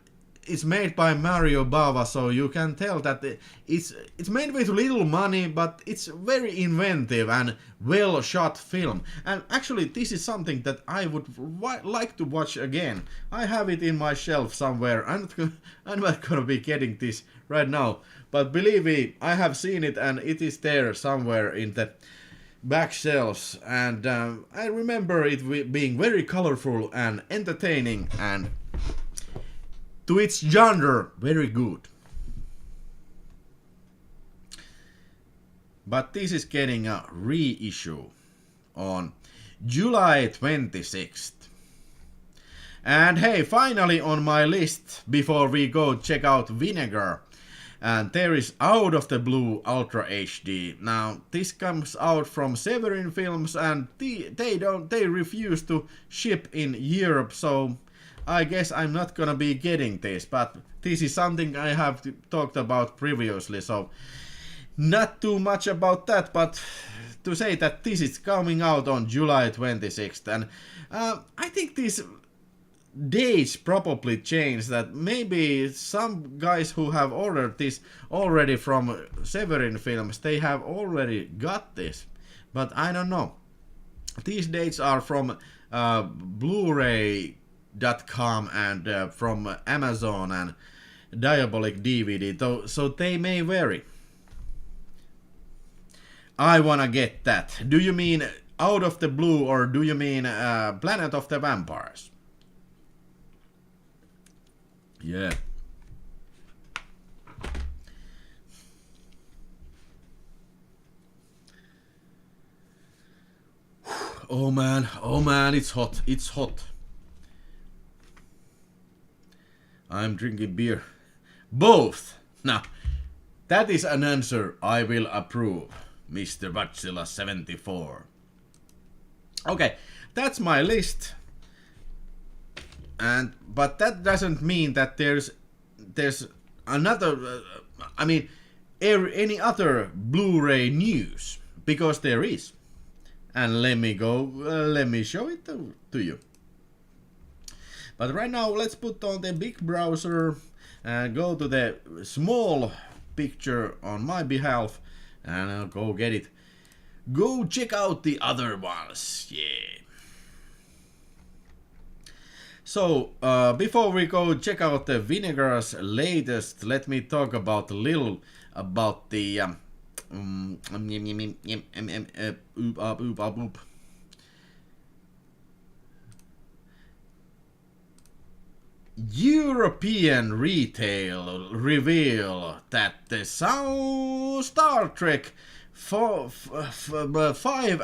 it's made by Mario Bava, so you can tell that it's made with little money, but it's very inventive and well shot film. And actually, this is something that I would like to watch again. I have it in my shelf somewhere. I'm not gonna be getting this right now, but believe me, I have seen it and it is there somewhere in the back shelves. And I remember it being very colorful and entertaining and to its genre, very good. But this is getting a reissue on July 26th. And hey, finally on my list, before we go check out Vinegar, and there is Out of the Blue Ultra HD. Now, this comes out from Severin Films, and they refuse to ship in Europe, so I guess I'm not gonna be getting this, but this is something I have talked about previously, so not too much about that, but to say that this is coming out on July 26th, and I think these dates probably changed, that maybe some guys who have ordered this already from Severin Films, they have already got this, but I don't know. These dates are from Blu-ray .com and from Amazon and Diabolic DVD, so they may vary. I wanna get that. Do you mean Out of the Blue or do you mean Planet of the Vampires? Yeah. Oh man, it's hot, it's hot. I'm drinking beer. Both! Now, that is an answer I will approve, Mr. Bachelor 74. Okay, that's my list. But that doesn't mean that there's another, any other Blu-ray news, because there is. And let me show it to you. But right now, let's put on the big browser and go to the small picture on my behalf, and I'll go get it. Go check out the other ones, yeah. So, before we go check out the Vinegar's latest, let me talk about a little about the European retail reveal that the Star Trek 5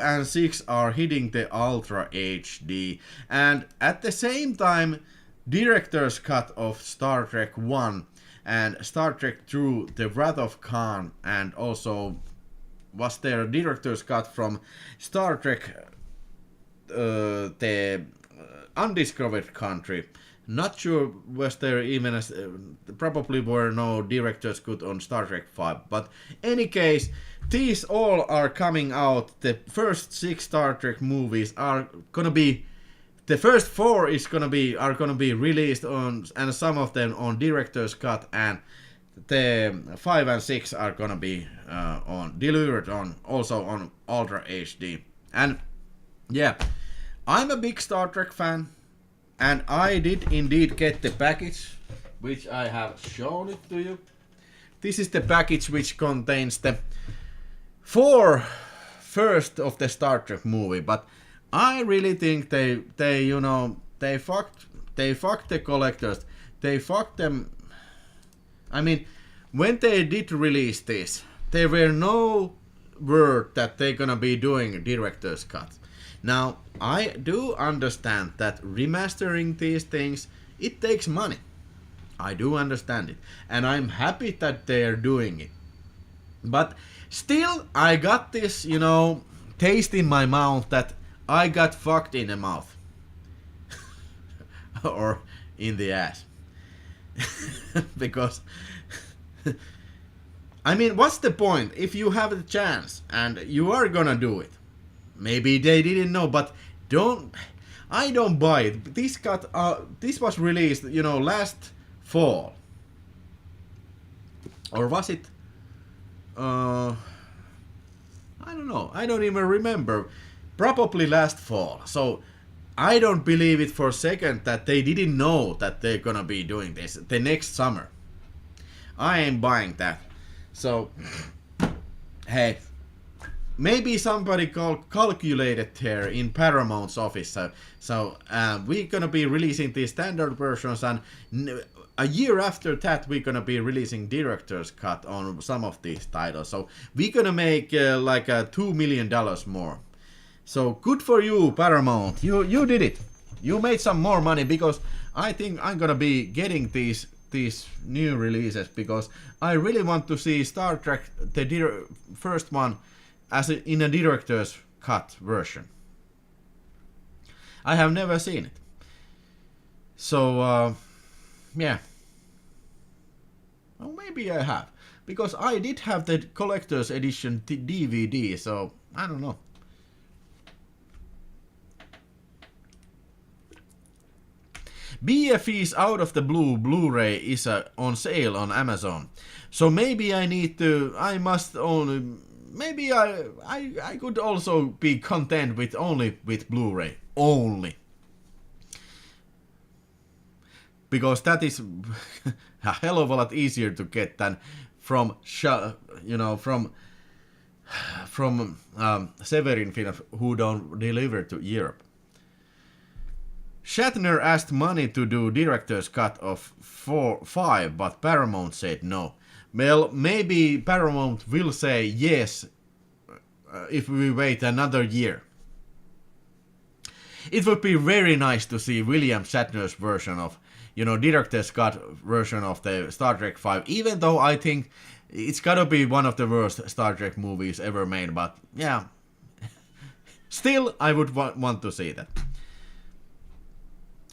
and 6 are hitting the Ultra HD, and at the same time director's cut of Star Trek 1 and Star Trek Through the Wrath of Khan, and also was there a director's cut from Star Trek the Undiscovered Country. Not sure was there even probably were no director's cut on Star Trek 5, but any case, these all are coming out. The first 6 Star Trek movies are gonna be, the first 4 are gonna be released on, and some of them on director's cut, and the 5 and 6 are gonna be delivered on also on Ultra HD. And yeah, I'm a big Star Trek fan. And I did indeed get the package, which I have shown it to you. This is the package which contains the 4 first of the Star Trek movie, but I really think they fucked the collectors. They fucked them. I mean, when they did release this, there were no word that they're gonna be doing a director's cut. Now, I do understand that remastering these things, it takes money. I do understand it. And I'm happy that they're doing it. But still, I got this, taste in my mouth that I got fucked in the mouth. Or in the ass. Because, I mean, what's the point if you have the chance and you are gonna do it? Maybe they didn't know, but I don't buy it. This was released, last fall. Or was it? I don't know. I don't even remember. Probably last fall. So I don't believe it for a second that they didn't know that they're gonna be doing this the next summer. I ain't buying that. So, hey. Maybe somebody calculated here in Paramount's office. So we're gonna be releasing the standard versions, and a year after that we're gonna be releasing director's cut on some of these titles. So we're gonna make like $2 million more. So good for you, Paramount. You did it. You made some more money, because I think I'm gonna be getting these new releases, because I really want to see Star Trek the first one in a director's cut version. I have never seen it. So, yeah. Well, maybe I have. Because I did have the collector's edition DVD, so I don't know. BFE's Out of the Blue Blu-ray is on sale on Amazon. So maybe maybe I could also be content with Blu-ray only, because that is a hell of a lot easier to get than from Severin Film, who don't deliver to Europe. Shatner asked money to do director's cut of 5, but Paramount said no. Well, maybe Paramount will say yes if we wait another year. It would be very nice to see William Shatner's version of, director's cut version of the Star Trek 5, even though I think it's gotta be one of the worst Star Trek movies ever made, but yeah. Still, I would want to see that.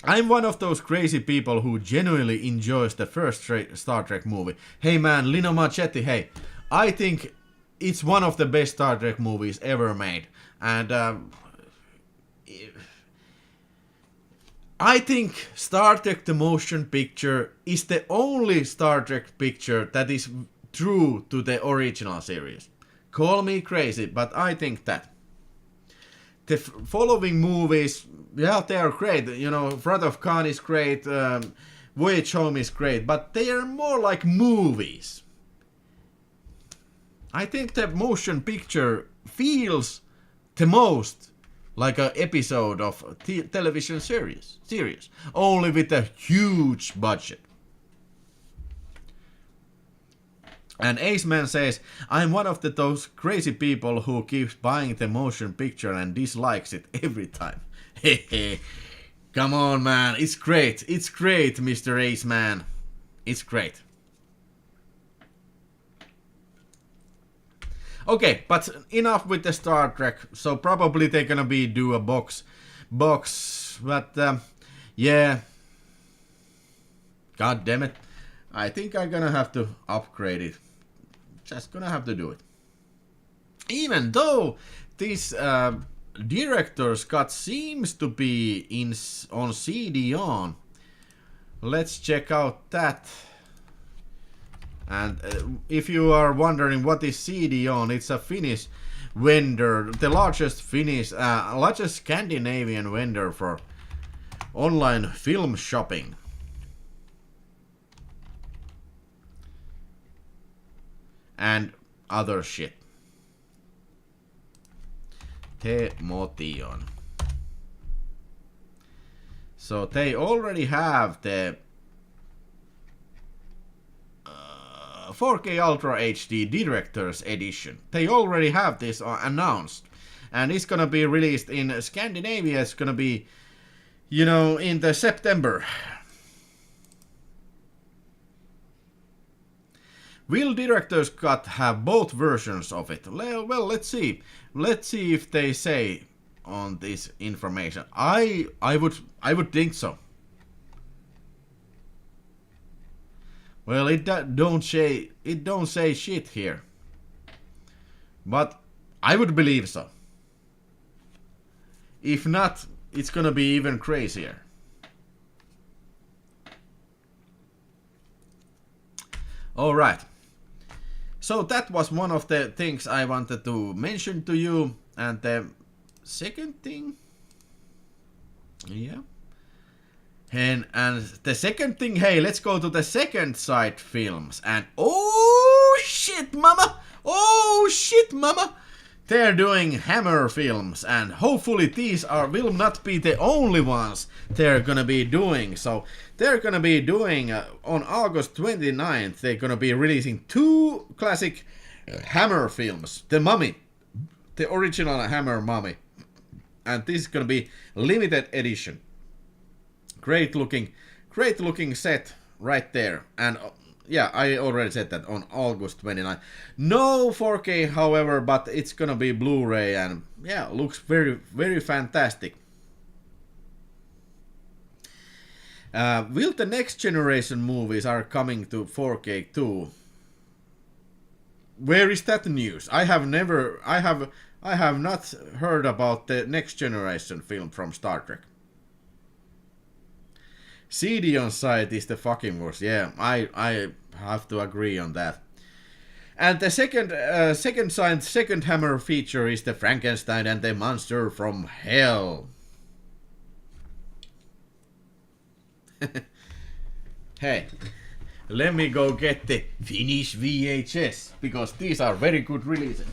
I'm one of those crazy people who genuinely enjoys the first Star Trek movie. Hey man, Lino Marchetti, hey. I think it's one of the best Star Trek movies ever made. And I think Star Trek the Motion Picture is the only Star Trek picture that is true to the original series. Call me crazy, but I think that. The following movies, yeah, they are great. Wrath of Khan is great, Voyage Home is great, but they are more like movies. I think the motion picture feels the most like an episode of a television series, only with a huge budget. And Aceman says, I'm one of those crazy people who keeps buying the motion picture and dislikes it every time. Hehe. Come on, man. It's great. It's great, Mr. Aceman. It's great. Okay, but enough with the Star Trek. So probably they're gonna do a box. But, yeah. God damn it. I think I'm gonna have to upgrade it. Just gonna have to do it. Even though this director's cut seems to be on CD-ON. Let's check out that. And if you are wondering what is CD-ON, it's a Finnish vendor, the largest Scandinavian vendor for online film shopping. And other shit. Temotion. So they already have the 4K Ultra HD Director's Edition. They already have this announced. And it's gonna be released in Scandinavia. It's gonna be, in the September. Will Director's Cut have both versions of it? Well, let's see. Let's see if they say on this information. I would think so. Well, it don't say shit here. But I would believe so. If not, it's gonna be even crazier. All right. So that was one of the things I wanted to mention to you. And the second thing... Yeah. And the second thing, hey, let's go to the second side films. And oh shit, mama! Oh shit, mama! They're doing Hammer films, and hopefully these will not be the only ones they're gonna be doing. So they're gonna be doing on August 29th. They're gonna be releasing 2 classic Hammer films: The Mummy, the original Hammer Mummy, and this is gonna be limited edition. Great looking set right there. And yeah, I already said that, on August 29th. No 4K, however, but it's gonna be Blu-ray, and yeah, looks very, very fantastic. Will the next generation movies are coming to 4K too? Where is that news? I have not heard about the next generation film from Star Trek. CD-ON site is the fucking worst. Yeah, I have to agree on that. And the second Hammer feature is the Frankenstein and the Monster from Hell. Hey, let me go get the Finnish VHS, because these are very good releases.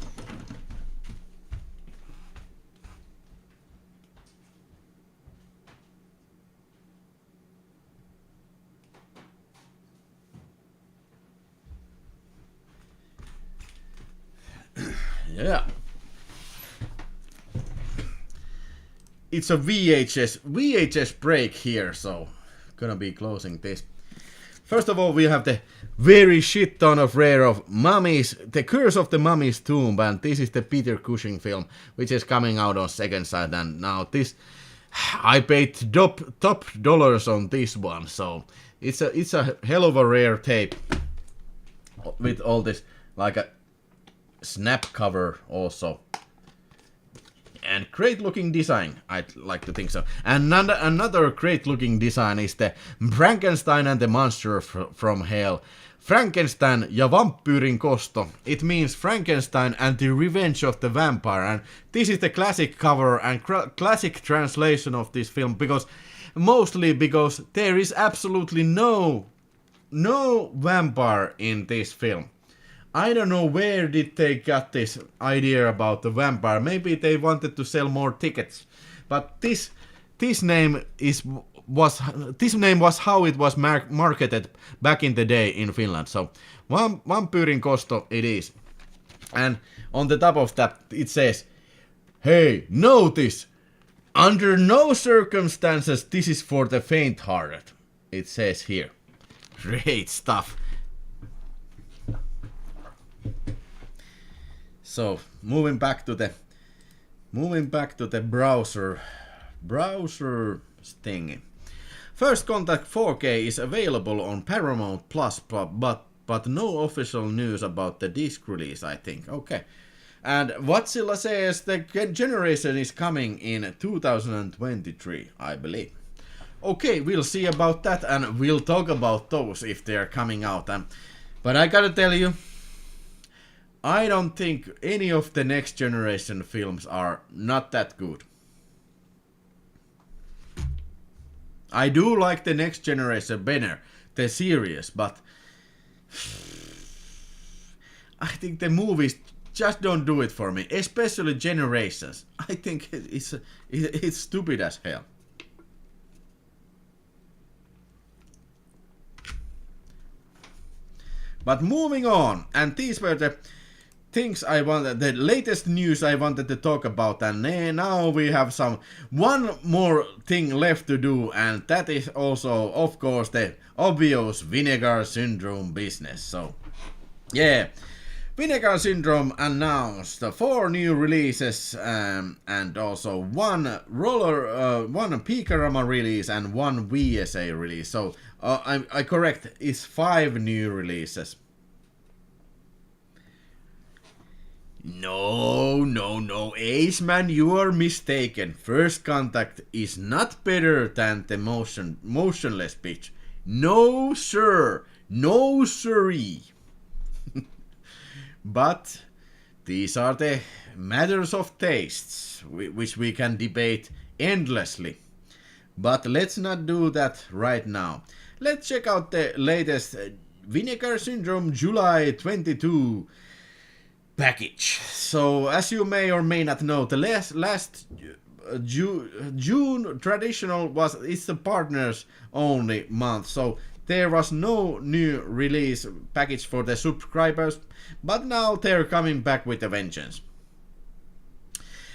Yeah. it's a VHS break here, so gonna be closing this. First of all, we have the very shit ton of rare of Mummies, The Curse of the Mummy's Tomb, and this is the Peter Cushing film, which is coming out on second side, and now this, I paid top dollars on this one, so it's a hell of a rare tape with all this, like a snap cover also. And great looking design, I'd like to think so. And another great looking design is the Frankenstein and the Monster from Hell. Frankenstein ja vampyyrin kosto. It means Frankenstein and the Revenge of the Vampire. And this is the classic cover and classic translation of this film, mostly because there is absolutely no vampire in this film. I don't know where did they get this idea about the vampire. Maybe they wanted to sell more tickets, but this name was how it was marketed back in the day in Finland. So vampyyrin kosto it is, and on the top of that it says, "Hey, notice, under no circumstances this is for the faint-hearted." It says here. Great stuff. So moving back to the browser thingy. First Contact 4K is available on Paramount Plus, but no official news about the disc release, I think. Okay. And Vatsila says the generation is coming in 2023, I believe. Okay, we'll see about that, and we'll talk about those if they're coming out. But I gotta tell you, I don't think any of the next generation films are not that good. I do like the next generation better, the series, but I think the movies just don't do it for me, especially Generations. I think it's stupid as hell. But moving on, and these were the things the latest news I wanted to talk about, and now we have one more thing left to do, and that is also, of course, the obvious Vinegar Syndrome business. So, yeah, Vinegar Syndrome announced 4 new releases, and also one Picarama release and one VSA release. So, I correct, it's 5 new releases. No, Aceman, you are mistaken. First Contact is not better than the motionless pitch. No, sir. No, siree. But these are the matters of tastes, which we can debate endlessly. But let's not do that right now. Let's check out the latest Vinegar Syndrome July 22 package. So, as you may or may not know, the last June traditional it's the partners only month. So there was no new release package for the subscribers, but now they're coming back with a vengeance.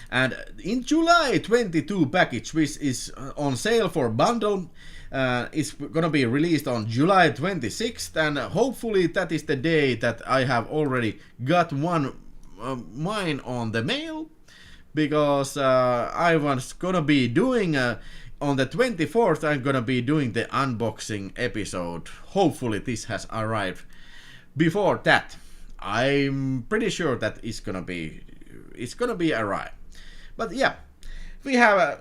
And in July 22 package, which is on sale for bundle, it's gonna be released on July 26th, and hopefully that is the day that I have already got mine on the mail, because I was gonna be doing on the 24th. I'm gonna be doing the unboxing episode. Hopefully this has arrived before that. I'm pretty sure that it's gonna be arrived. But yeah, we have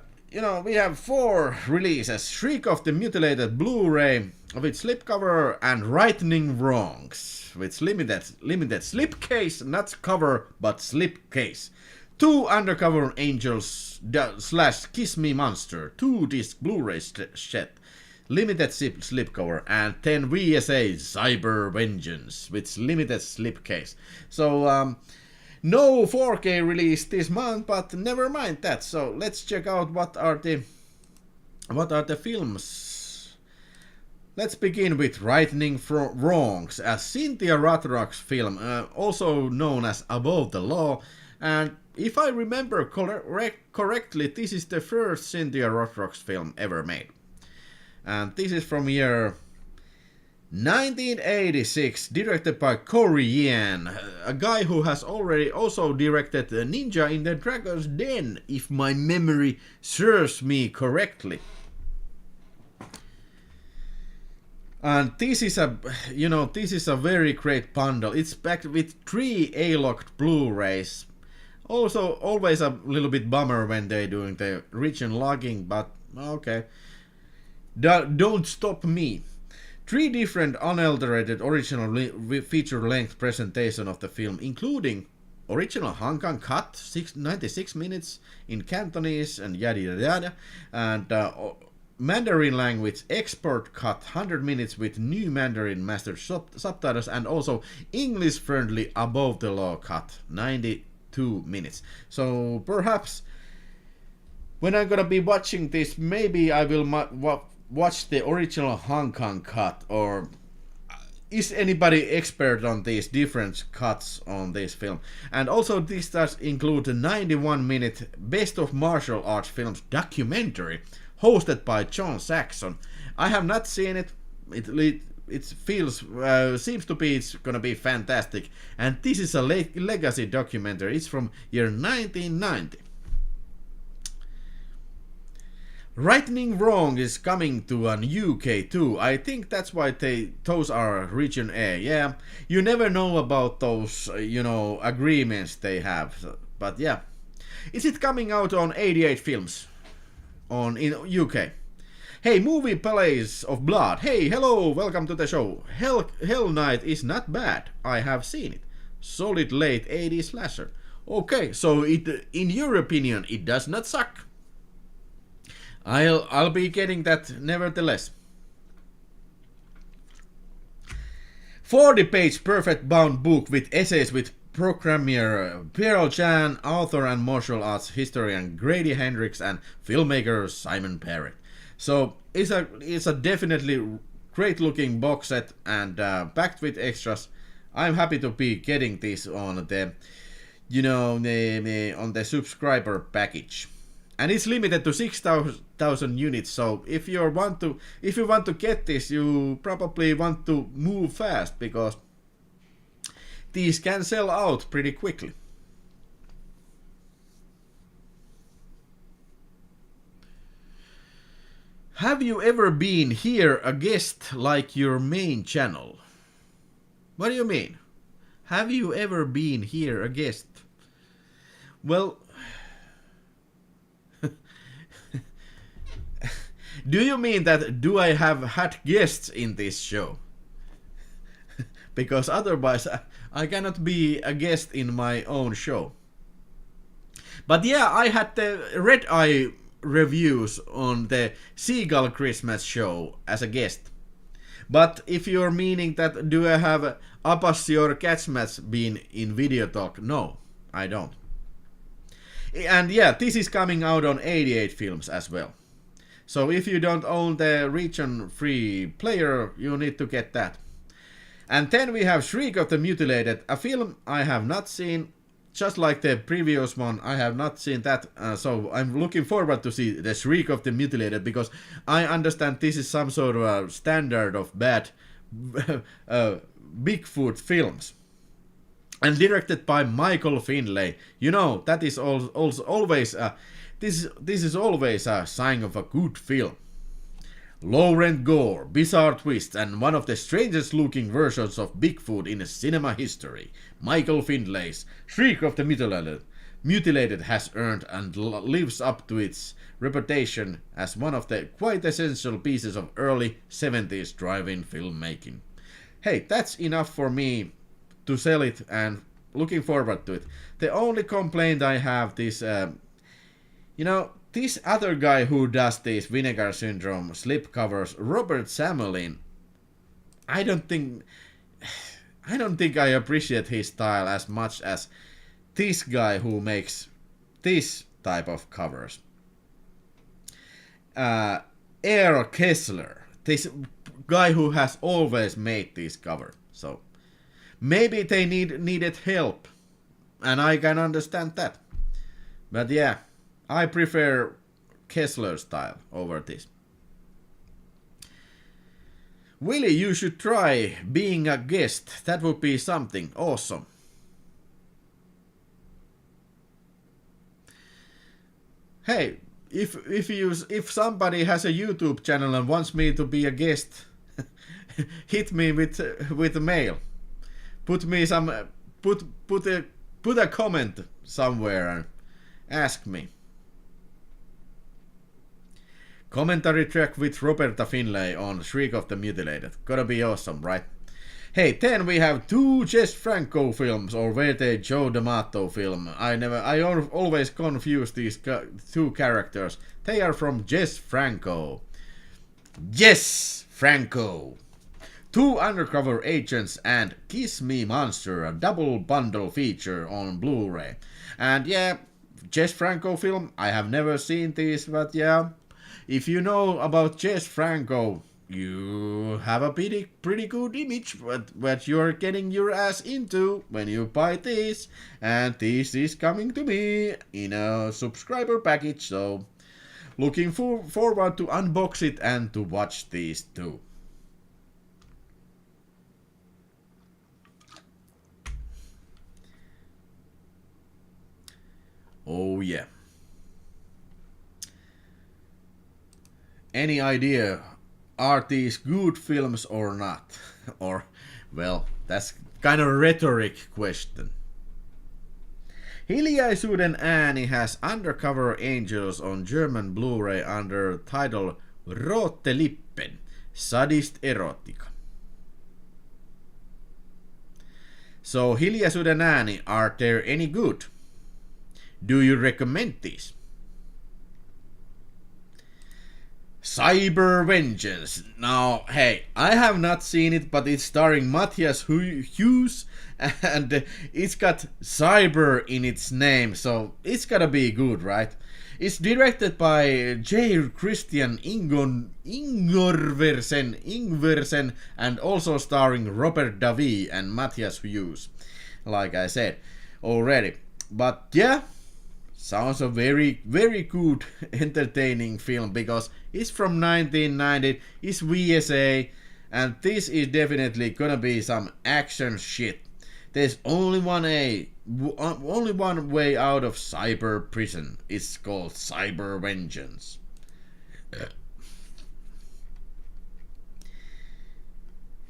we have 4 releases: Shriek of the Mutilated Blu-ray with slipcover, and Rightening Wrongs with limited slipcase, not cover but slipcase. 2 Undercover Angels / Kiss Me Monster 2-disc Blu-ray set, limited slipcover, and 10 VSA Cyber Vengeance with limited slipcase. So no 4K release this month, but never mind that. So let's check out what are the films. Let's begin with Rightening Wrongs, a Cynthia Rothrock's film, also known as Above the Law, and if I remember correctly, this is the first Cynthia Rothrock's film ever made. And this is from year 1986, directed by Corey Yan, a guy who has already also directed Ninja in the Dragon's Den, if my memory serves me correctly. And this is a very great bundle. It's packed with 3 A-locked Blu-rays. Also, always a little bit bummer when they're doing the region logging, but okay. Don't stop me. 3 different unaltered original feature-length presentation of the film, including original Hong Kong cut, 96 minutes in Cantonese and yada yada yada, and Mandarin language expert cut, 100 minutes with new Mandarin mastered subtitles, and also English-friendly above the law cut, 92 minutes. So perhaps when I'm gonna be watching this, maybe I will watch the original Hong Kong cut, or is anybody expert on these different cuts on this film? And also this does include a 91-minute Best of Martial Arts Films documentary hosted by John Saxon. I have not seen it. It feels seems to be it's gonna be fantastic. And this is a legacy documentary. It's from year 1990. Rightening Wrong is coming to an UK too. I think that's why those are region A. Yeah, you never know about those, agreements they have. But yeah, is it coming out on 88 Films in UK? Hey, Movie Palace of Blood. Hey, hello, welcome to the show. Hell Night is not bad. I have seen it. Solid late 80s slasher. Okay, so in your opinion, it does not suck. I'll be getting that nevertheless. 40-page perfect bound book with essays with programmer Pearl Chan, author and martial arts historian Grady Hendrix, and filmmaker Simon Parrott. So it's a definitely great looking box set and packed with extras. I'm happy to be getting this on the on the subscriber package. And it's limited to 6,000 units, so if you want to get this, you probably want to move fast, because these can sell out pretty quickly. Have you ever been here a guest like your main channel? What do you mean? Have you ever been here a guest? Well, do you mean that do I have had guests in this show? Because otherwise I cannot be a guest in my own show. But yeah, I had the Red Eye reviews on the Seagull Christmas show as a guest. But if you're meaning that do I have Apassi or Catchmatch been in Videotalk? No, I don't. And yeah, this is coming out on 88 Films as well. So if you don't own the region-free player, you need to get that. And then we have Shriek of the Mutilated, a film I have not seen, just like the previous one. I have not seen that, so I'm looking forward to see the Shriek of the Mutilated, because I understand this is some sort of a standard of bad Bigfoot films. And directed by Michael Finlay. You know, that is always this is always a sign of a good film. Low-rent gore, bizarre twists, and one of the strangest looking versions of Bigfoot in cinema history. Michael Finlay's Shriek of the Mutilated has earned and lives up to its reputation as one of the quite essential pieces of early 70s drive-in filmmaking. Hey, that's enough for me to sell it, and looking forward to it. The only complaint I have is this other guy who does these Vinegar Syndrome slip covers, Robert Samuelin, I don't think I appreciate his style as much as this guy who makes this type of covers. Air Kessler, this guy who has always made these covers. So maybe they needed help, and I can understand that. But yeah, I prefer Kessler style over this. Willie, you should try being a guest. That would be something awesome. Hey, if somebody has a YouTube channel and wants me to be a guest, hit me with a mail. Put me some put a comment somewhere and ask me. Commentary track with Roberta Finlay on Shriek of the Mutilated. Gonna be awesome, right? Hey, then we have 2 Jess Franco films, or were they Joe D'Amato film? I always confuse these 2 characters. They are from Jess Franco. Jess Franco. 2 Undercover Agents and Kiss Me Monster, a double bundle feature on Blu-ray. And yeah, Jess Franco film, I have never seen these, but yeah, if you know about Jess Franco, you have a pretty good image what you're getting your ass into when you buy this. And this is coming to me in a subscriber package, so looking forward to unbox it and to watch these too. Oh yeah. Any idea, are these good films or not? Or, well, that's kind of a rhetoric question. Hiljaisuuden ääni has Undercover Angels on German Blu-ray under title Rote Lippen, Sadist Erotica. So, Hiljaisuuden ääni, are there any good? Do you recommend these? Cyber Vengeance. Now, hey, I have not seen it, but it's starring Matthias Hughes, and it's got cyber in its name, so it's gotta be good, right? It's directed by J. Christian Ingversen, and also starring Robert Davi and Matthias Hughes, like I said already. But yeah, sounds a very, very good, entertaining film, because it's from 1990, it's VSA, and this is definitely gonna be some action shit. There's only one way out of cyber prison. It's called Cyber Vengeance.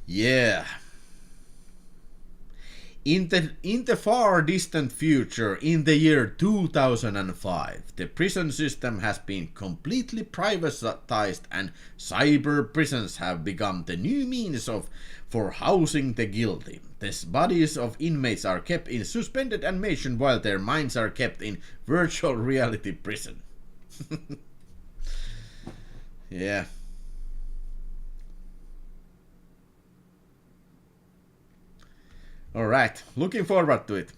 Yeah. In the far distant future, in the year 2005, the prison system has been completely privatized and cyber prisons have become the new means for housing the guilty. The bodies of inmates are kept in suspended animation while their minds are kept in virtual reality prison. Yeah. Alright, looking forward to it.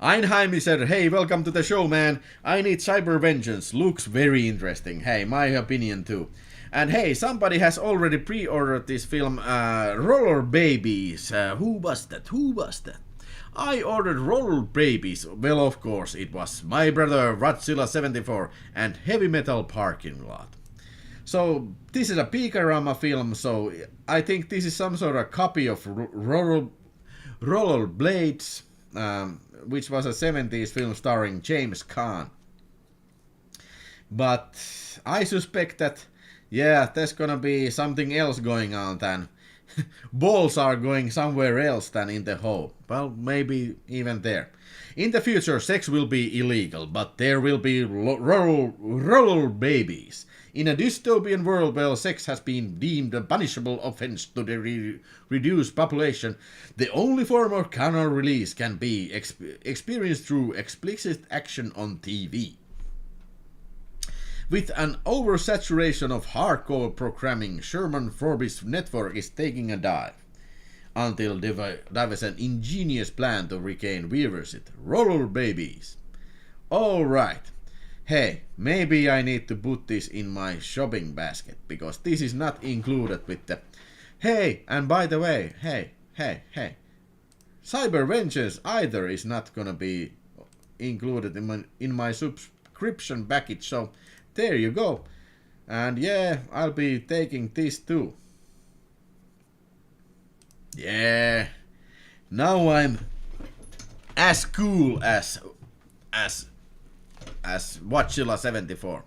Einheim said, hey, welcome to the show, man. I need Cyber Vengeance. Looks very interesting. Hey, my opinion too. And hey, somebody has already pre-ordered this film, Roller Babies. Who was that? I ordered Roller Babies. Well, of course, it was my brother, Ratzilla74, and Heavy Metal Parking Lot. So, this is a Picarama film, so I think this is some sort of copy of Roller Blades, which was a 70s film starring James Caan. But I suspect that, yeah, there's gonna be something else going on than balls are going somewhere else than in the hole. Well, maybe even there. In the future, sex will be illegal, but there will be roller babies. In a dystopian world where sex has been deemed a punishable offense to the reduced population, the only form of carnal release can be experienced through explicit action on TV. With an oversaturation of hardcore programming, Sherman Forbes network is taking a dive. Until there was an ingenious plan to regain viewership. Roller Babies. Alright. Hey, maybe I need to put this in my shopping basket, because this is not included with the... Hey, and by the way, hey. Cyber Vengeance either is not gonna be included in my subscription package. So there you go. And yeah, I'll be taking this too. Yeah. Now I'm as cool as Watchilla 74.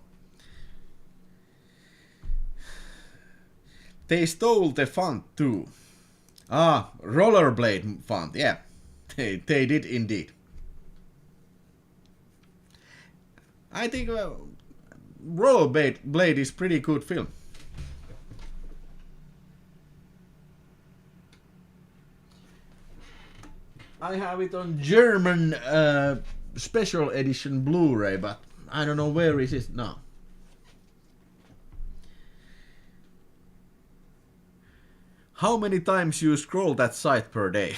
They stole the font too. Ah, rollerblade font, yeah. They did indeed. I think Rollerblade is pretty good film. I have it on German special edition Blu-ray, but I don't know where is it now. How many times you scroll that site per day?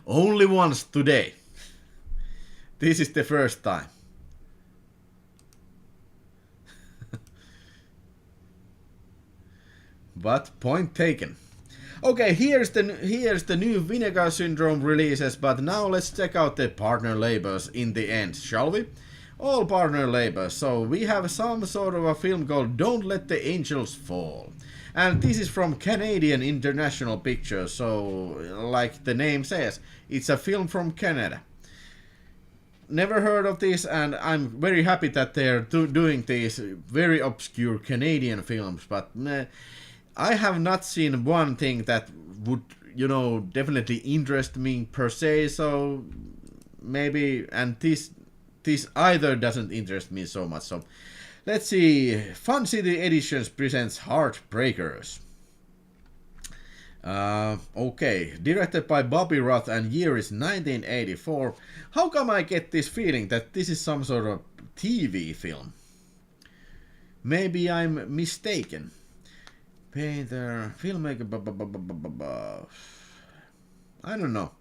Only once today. This is the first time. But point taken. Okay, here's the new Vinegar Syndrome releases, but now let's check out the partner labels in the end, shall we? All partner labels. So we have some sort of a film called Don't Let the Angels Fall. And this is from Canadian International Pictures, so like the name says, it's a film from Canada. Never heard of this, and I'm very happy that they're doing these very obscure Canadian films, but I have not seen one thing that would, you know, definitely interest me per se, so maybe, and this either doesn't interest me so much, so let's see. Fun City Editions presents Heartbreakers. Okay, directed by Bobby Roth and year is 1984. How come I get this feeling that this is some sort of TV film? Maybe I'm mistaken. Painter, filmmaker, I don't know.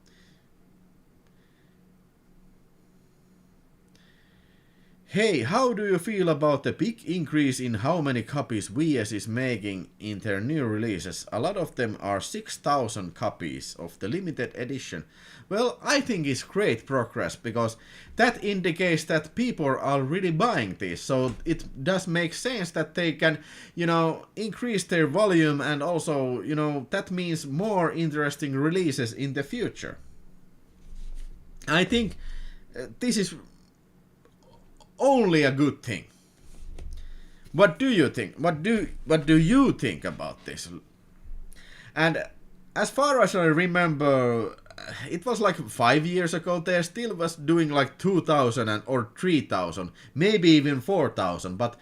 Hey, how do you feel about the big increase in how many copies VS is making in their new releases? A lot of them are 6,000 copies of the limited edition. Well, I think it's great progress, because that indicates that people are really buying this. So it does make sense that they can, you know, increase their volume, and also, you know, that means more interesting releases in the future. I think this is only a good thing. What do you think? What do you think about this? And as far as I remember, it was like 5 years ago, they still was doing like 2,000 or 3,000, maybe even 4,000, but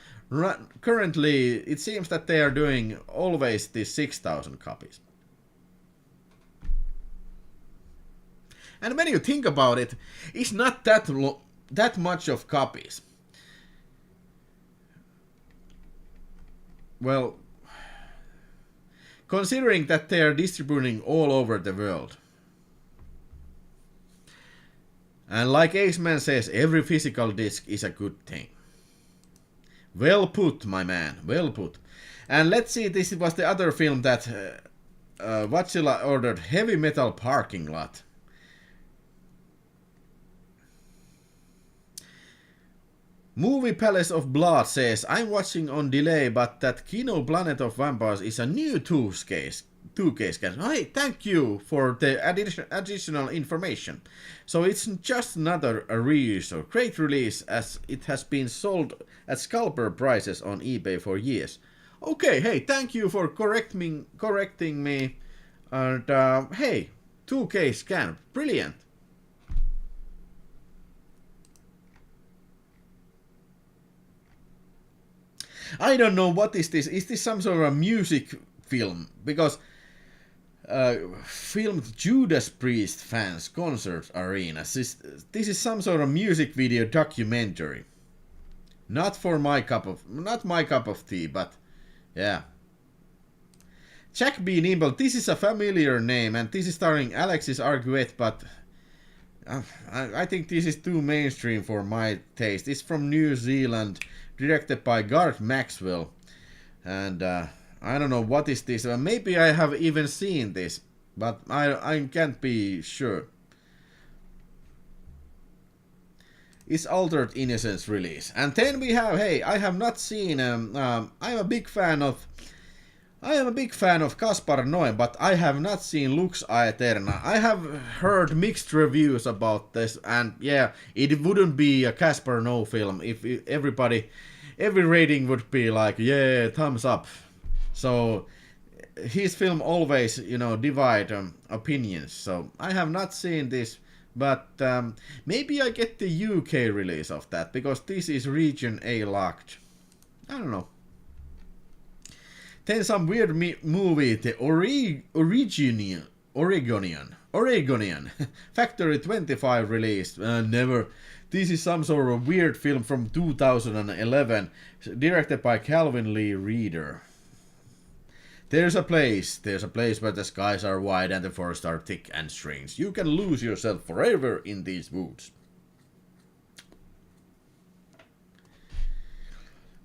currently it seems that they are doing always these 6,000 copies. And when you think about it, it's not that much of copies. Well, considering that they are distributing all over the world. And like Aceman says, every physical disc is a good thing. Well put, my man, well put. And let's see, this was the other film that Watchilla ordered, Heavy Metal Parking Lot. Movie Palace of Blood says, I'm watching on delay, but that Kino Planet of Vampires is a new 2K scan. Hey, thank you for the additional information. So it's just another reuse, or great release, as it has been sold at scalper prices on eBay for years. Okay, hey, thank you for correcting me. And hey, 2K scan, brilliant. I don't know, what is this? Is this some sort of a music film? Because filmed Judas Priest fans concert arena. This is some sort of music video documentary. Not my cup of tea, but yeah. Jack B. Nimble, this is a familiar name, and this is starring Alexis Arguet, but I think this is too mainstream for my taste. It's from New Zealand, directed by Garth Maxwell, and I don't know what is this. Maybe I have even seen this, but I can't be sure. is Altered Innocence release. And then we have, hey, I have not seen, I'm a big fan of Gaspar Noé, but I have not seen Lux Aeterna. I have heard mixed reviews about this, and yeah, it wouldn't be a Gaspar Noé film if every rating would be like, yeah, thumbs up. So his film always, divide opinions. So I have not seen this, but maybe I get the UK release of that, because this is region A locked. I don't know. Then some weird movie, the Oregonian Factory 25 released. This is some sort of weird film from 2011, directed by Calvin Lee Reeder. There's a place where the skies are wide and the forests are thick and strange. You can lose yourself forever in these woods.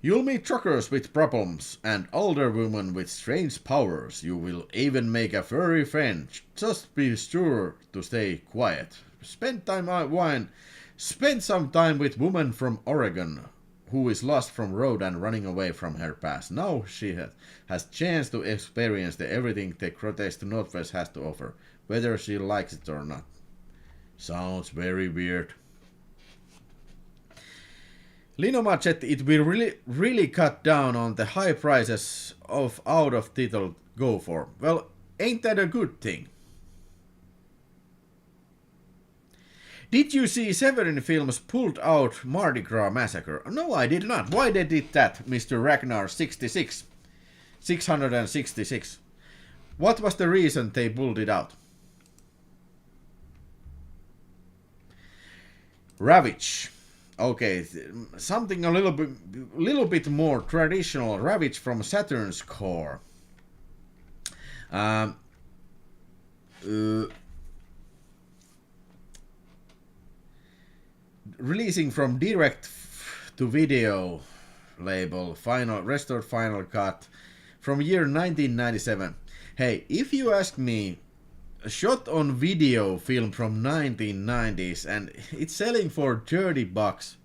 You'll meet truckers with problems and older women with strange powers. You will even make a furry friend. Just be sure to stay quiet. Spend some time with woman from Oregon who is lost from road and running away from her past. Now she has chance to experience everything the grotesque Northwest has to offer, whether she likes it or not. Sounds very weird. Lino Marchetti, it will really cut down on the high prices of out-of-title go for. Well, ain't that a good thing? Did you see Severin Films pulled out Mardi Gras Massacre? No, I did not. Why they did that, Mr. Ragnar 666? What was the reason they pulled it out? Ravage. Okay, something a little bit more traditional. Ravage from Saturn's Core. Releasing from direct to video label, restored final cut from year 1997. Hey, if you ask me, a shot on video film from 1990s and it's selling for $30.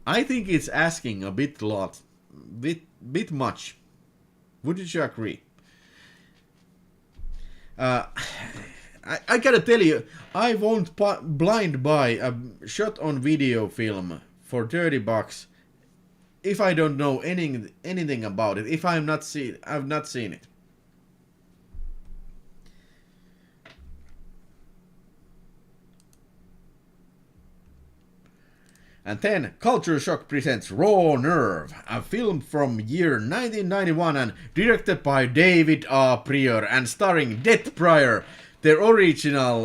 I think it's asking a bit much. Wouldn't you agree? I gotta tell you, I won't blind buy a shot on video film for $30 if I don't know anything about it. If I've not seen it. And then Culture Shock presents Raw Nerve, a film from year 1991 and directed by David R. Prior and starring Death Pryor. The original,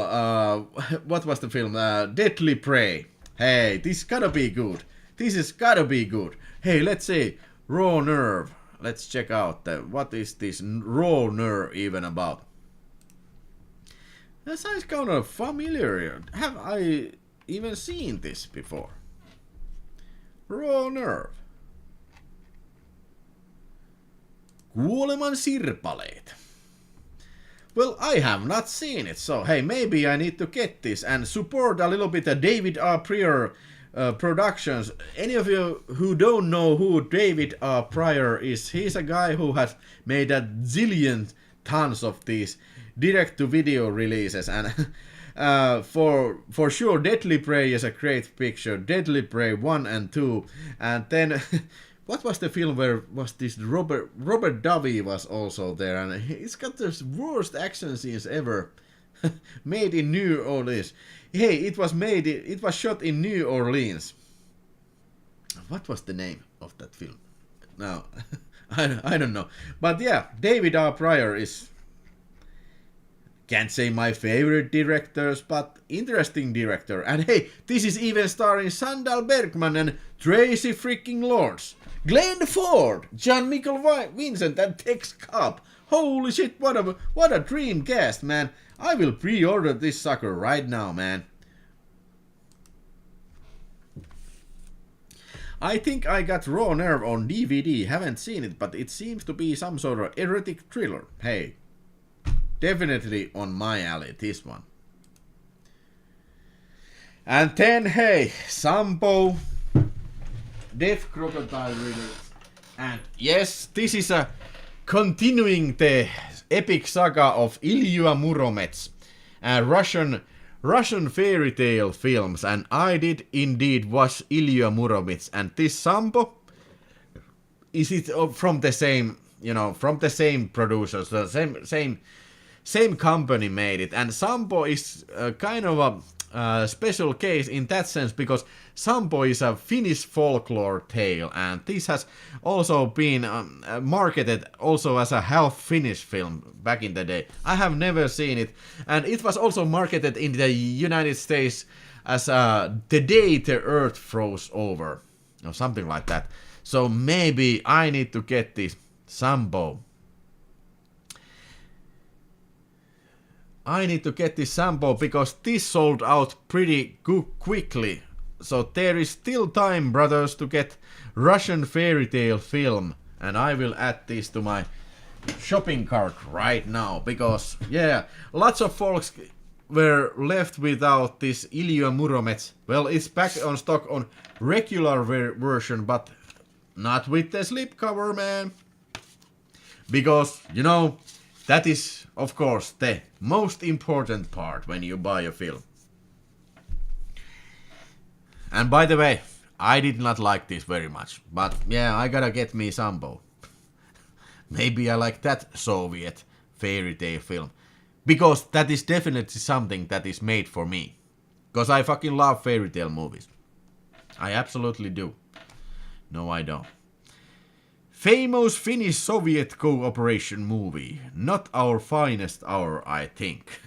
what was the film? Deadly Prey. Hey, this gotta be good. This has gotta be good. Hey, let's see. Raw Nerve. Let's check out what is this Raw Nerve even about. That sounds kind of familiar. Have I even seen this before? Raw Nerve. Kuoleman sirpaleet. Well, I have not seen it, so hey, maybe I need to get this and support a little bit of David R. Prior Productions. Any of you who don't know who David R. Prior is, he's a guy who has made a zillion tons of these direct-to-video releases, and for sure, Deadly Prey is a great picture. Deadly Prey 1 and 2, and then what was the film where was this Robert Davi was also there, and he's got the worst action scenes ever. Made in New Orleans. Hey, it was shot in New Orleans. What was the name of that film? No, I don't know. But yeah, David R. Prior is, can't say my favorite directors, but interesting director. And hey, this is even starring Sandal Bergman and Tracy freaking Lords, Glenn Ford, John Michael Vincent, and Tex Cobb. Holy shit, what a dream cast, man. I will pre-order this sucker right now, man. I think I got Raw Nerve on DVD, haven't seen it, but it seems to be some sort of erotic thriller. Hey, definitely on my alley, this one. And then, hey, Sampo, Death Crocodile release. And yes, this is a continuing the epic saga of Ilya Muromets, Russian fairy tale films. And I did indeed watch Ilya Muromets. And this Sampo, is it from the same, from the same producers, the same company made it. And Sampo is kind of a special case in that sense, because Sampo is a Finnish folklore tale, and this has also been marketed also as a half Finnish film back in the day. I have never seen it, and it was also marketed in the United States as The Day the Earth Froze Over, or something like that. So maybe I need to get this Sampo. I need to get this Sampo because this sold out pretty quickly. So there is still time, brothers, to get Russian fairy tale film. And I will add this to my shopping cart right now. Because, yeah, lots of folks were left without this Ilya Muromets. Well, it's back on stock on regular version, but not with the slipcover, man. Because, that is, of course, the most important part when you buy a film. And by the way, I did not like this very much. But yeah, I gotta get me Sampo. Maybe I like that Soviet fairy tale film. Because that is definitely something that is made for me. Because I fucking love fairy tale movies. I absolutely do. No, I don't. Famous Finnish Soviet cooperation movie. Not our finest hour, I think.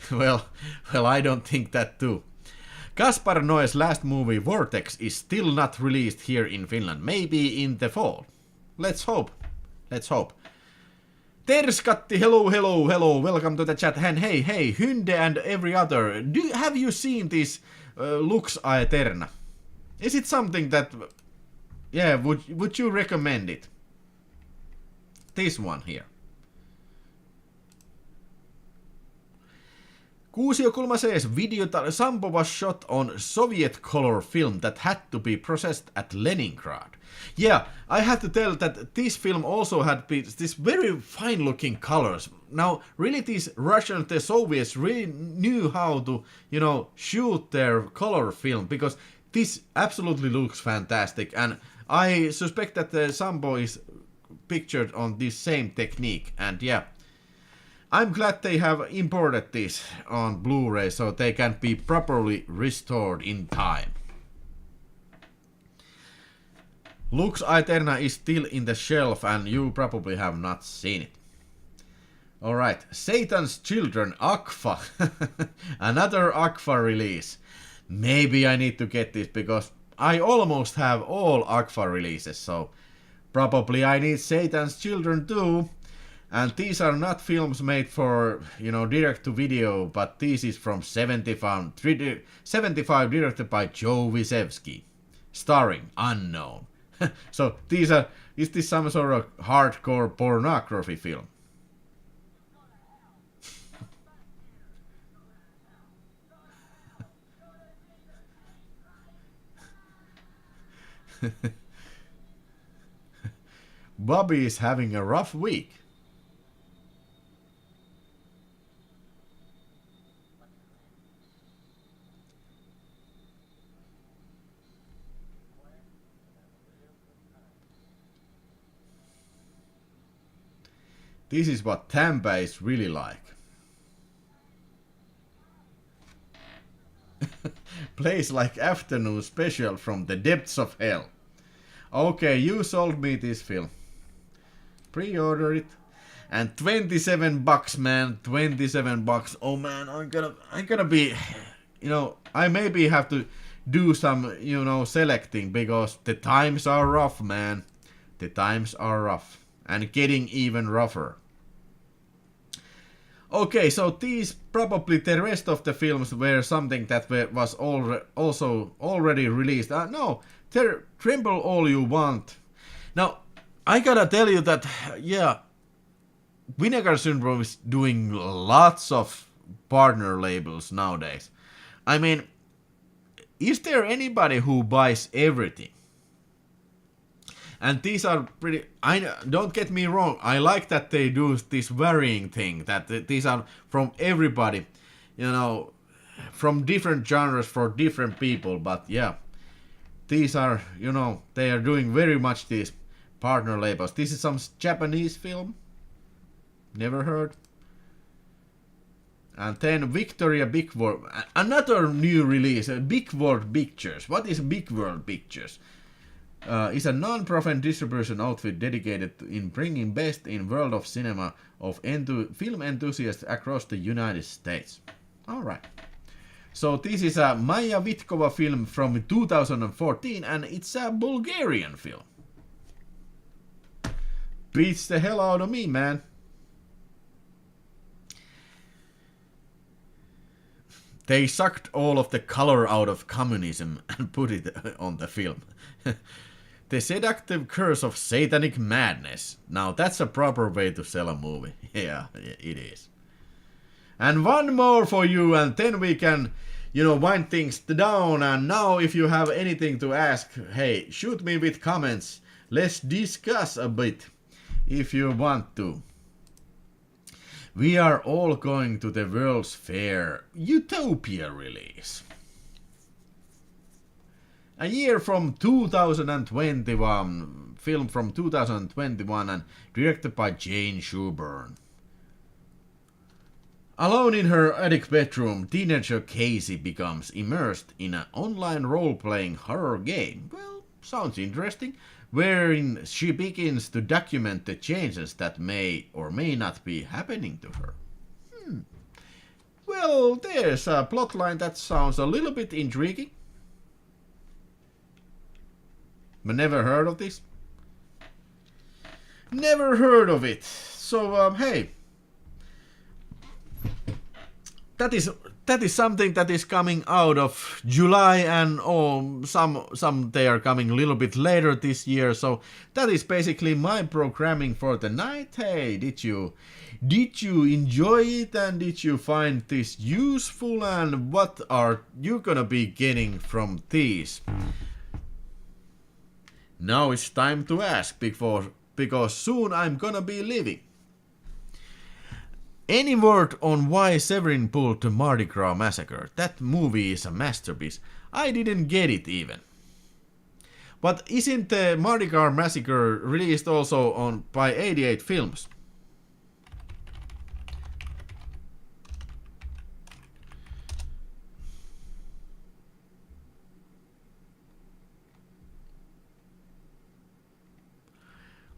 well, I don't think that too. Gaspar Noé's last movie, Vortex, is still not released here in Finland. Maybe in the fall. Let's hope. Terskatti, hello. Welcome to the chat. And hey, Hynde and every other. Have you seen this Lux Aeterna? Is it something that... Yeah, would you recommend it? This one here. Kuusiokulma says, Sampo was shot on Soviet color film that had to be processed at Leningrad. Yeah, I have to tell that this film also had these very fine looking colors. Now, really these Russians, the Soviets, really knew how to, shoot their color film, because this absolutely looks fantastic, and I suspect that the Sampo is pictured on this same technique, and yeah, I'm glad they have imported this on Blu-ray so they can be properly restored in time. Lux Aeterna is still in the shelf and you probably have not seen it. Alright, Satan's Children, Aqua. Another Aqua release. Maybe I need to get this because I almost have all Aqua releases, so probably I need Satan's Children too. And these are not films made for, direct to video, but this is from 75 directed by Joe Wisewski, starring unknown. So is this some sort of hardcore pornography film? Bobby is having a rough week. This is what Tampa is really like. Plays like afternoon special from the depths of hell. Okay, you sold me this film. Pre-order it. And $27, man. $27. Oh man, I'm gonna be, I maybe have to do some, selecting because the times are rough, man. The times are rough. And getting even rougher. Okay, so these probably the rest of the films were something that was also already released. No, Tremble All You Want. Now, I gotta tell you that, yeah, Vinegar Syndrome is doing lots of partner labels nowadays. I mean, is there anybody who buys everything? And these are pretty... don't get me wrong, I like that they do this varying thing, that these are from everybody, you know, from different genres for different people, but yeah, these are, you know, they are doing very much these partner labels. This is some Japanese film, never heard. And then Victoria Big World, another new release, Big World Pictures. What is Big World Pictures? Is a non-profit distribution outfit dedicated in bringing best in world of cinema of film enthusiasts across the United States. Alright. So this is a Maja Vitkova film from 2014 and it's a Bulgarian film. Beats the hell out of me, man. They sucked all of the color out of communism and put it on the film. The seductive curse of satanic madness. Now that's a proper way to sell a movie. Yeah, it is. And one more for you, and then we can, you know, wind things down. And now if you have anything to ask, hey, shoot me with comments. Let's discuss a bit, if you want to. We are all going to the World's Fair Utopia release. A year from 2021, film from 2021 and directed by Jane Shuburn. Alone in her attic bedroom, teenager Casey becomes immersed in an online role-playing horror game. Well, sounds interesting. Wherein she begins to document the changes that may or may not be happening to her. Well, there's a plotline that sounds a little bit intriguing. But never heard of this? Never heard of it. So, hey. That is something that is coming out of July, and some they are coming a little bit later this year. So that is basically my programming for the night. Hey, did you enjoy it, and did you find this useful, and what are you gonna be getting from these? Now it's time to ask because soon I'm gonna be leaving. Any word on why Severin pulled the Mardi Gras Massacre? That movie is a masterpiece. I didn't get it even. But isn't the Mardi Gras Massacre released also by 88 Films?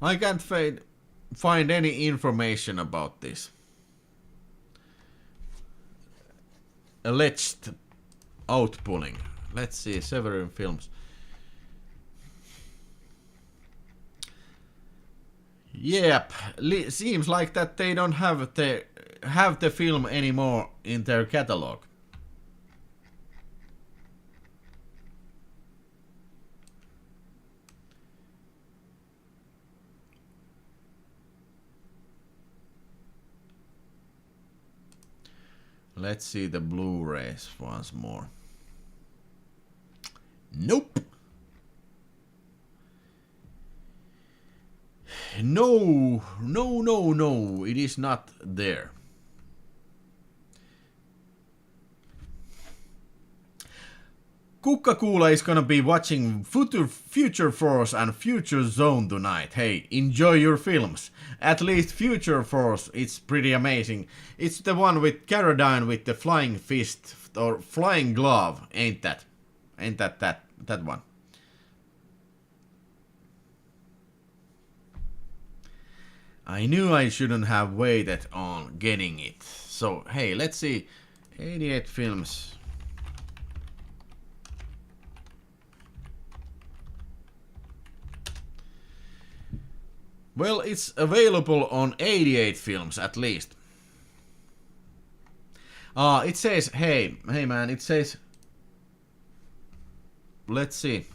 I can't find any information about this. Alleged outpulling. Let's see, Severin Films. Yep, seems like that they don't have the film anymore in their catalog. Let's see the Blu-rays once more. Nope. No. It is not there. Kukkakuula is gonna be watching Future Force and Future Zone tonight. Hey, enjoy your films. At least Future Force, it's pretty amazing. It's the one with Carradine with the flying fist or flying glove, ain't that? Ain't that one? I knew I shouldn't have waited on getting it. So hey, let's see. 88 Films. Well, it's available on 88 Films at least. It says, hey man, it says, let's see.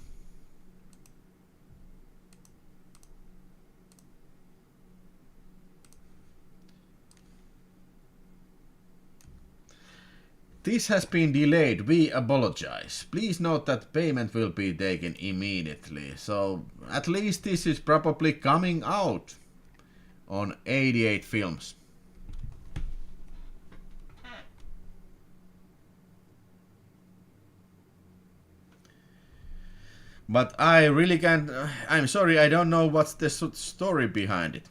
This has been delayed. We apologize. Please note that payment will be taken immediately. So at least this is probably coming out on 88 films. But I really can't. I'm sorry, I don't know what's the story behind it.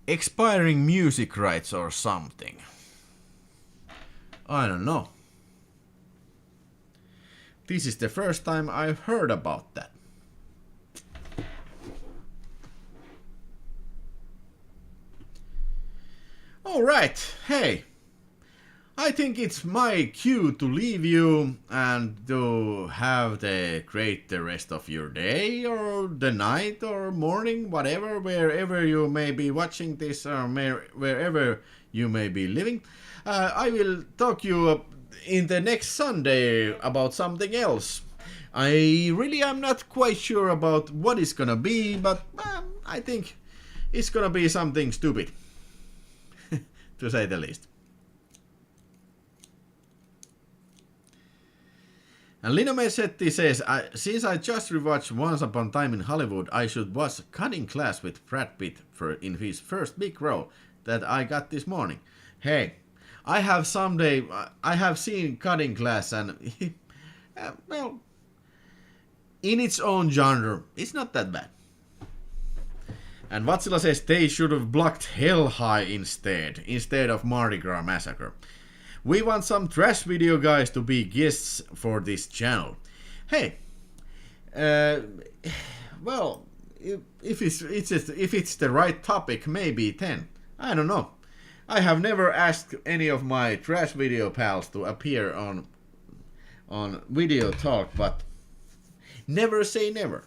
Expiring music rights or something. I don't know. This is the first time I've heard about that. Alright, hey. I think it's my cue to leave you and to have the great the rest of your day or the night or morning, whatever, wherever you may be watching this or wherever you may be living. I will talk you in the next Sunday about something else. I really am not quite sure about what it's gonna be, but I think it's gonna be something stupid, to say the least. And Lino Mesetti says, since I just rewatched Once Upon a Time in Hollywood, I should watch Cutting Class with Brad Pitt in his first big role that I got this morning. Hey, I have seen Cutting Class and, well, in its own genre, it's not that bad. And Vatsila says they should have blocked Hell High instead of Mardi Gras Massacre. We want some trash video guys to be guests for this channel. Hey, well, if it's the right topic, maybe 10. I don't know. I have never asked any of my trash video pals to appear on Videotalk, but never say never.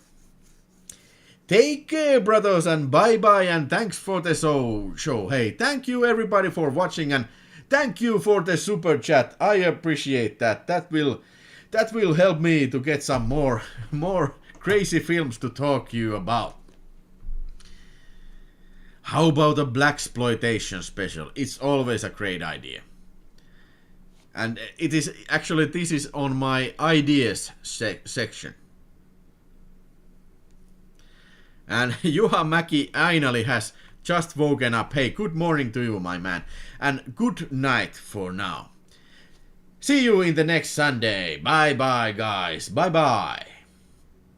Take care, brothers, and bye-bye, and thanks for the show. Hey, thank you everybody for watching, and thank you for the super chat. I appreciate that. That will help me to get some more crazy films to talk to you about. How about a blaxploitation special? It's always a great idea. And it is actually, this is on my ideas section. And Juha Mäki Ainali has just woken up. Hey, good morning to you, my man. And good night for now. See you in the next Sunday. Bye bye, guys. Bye bye.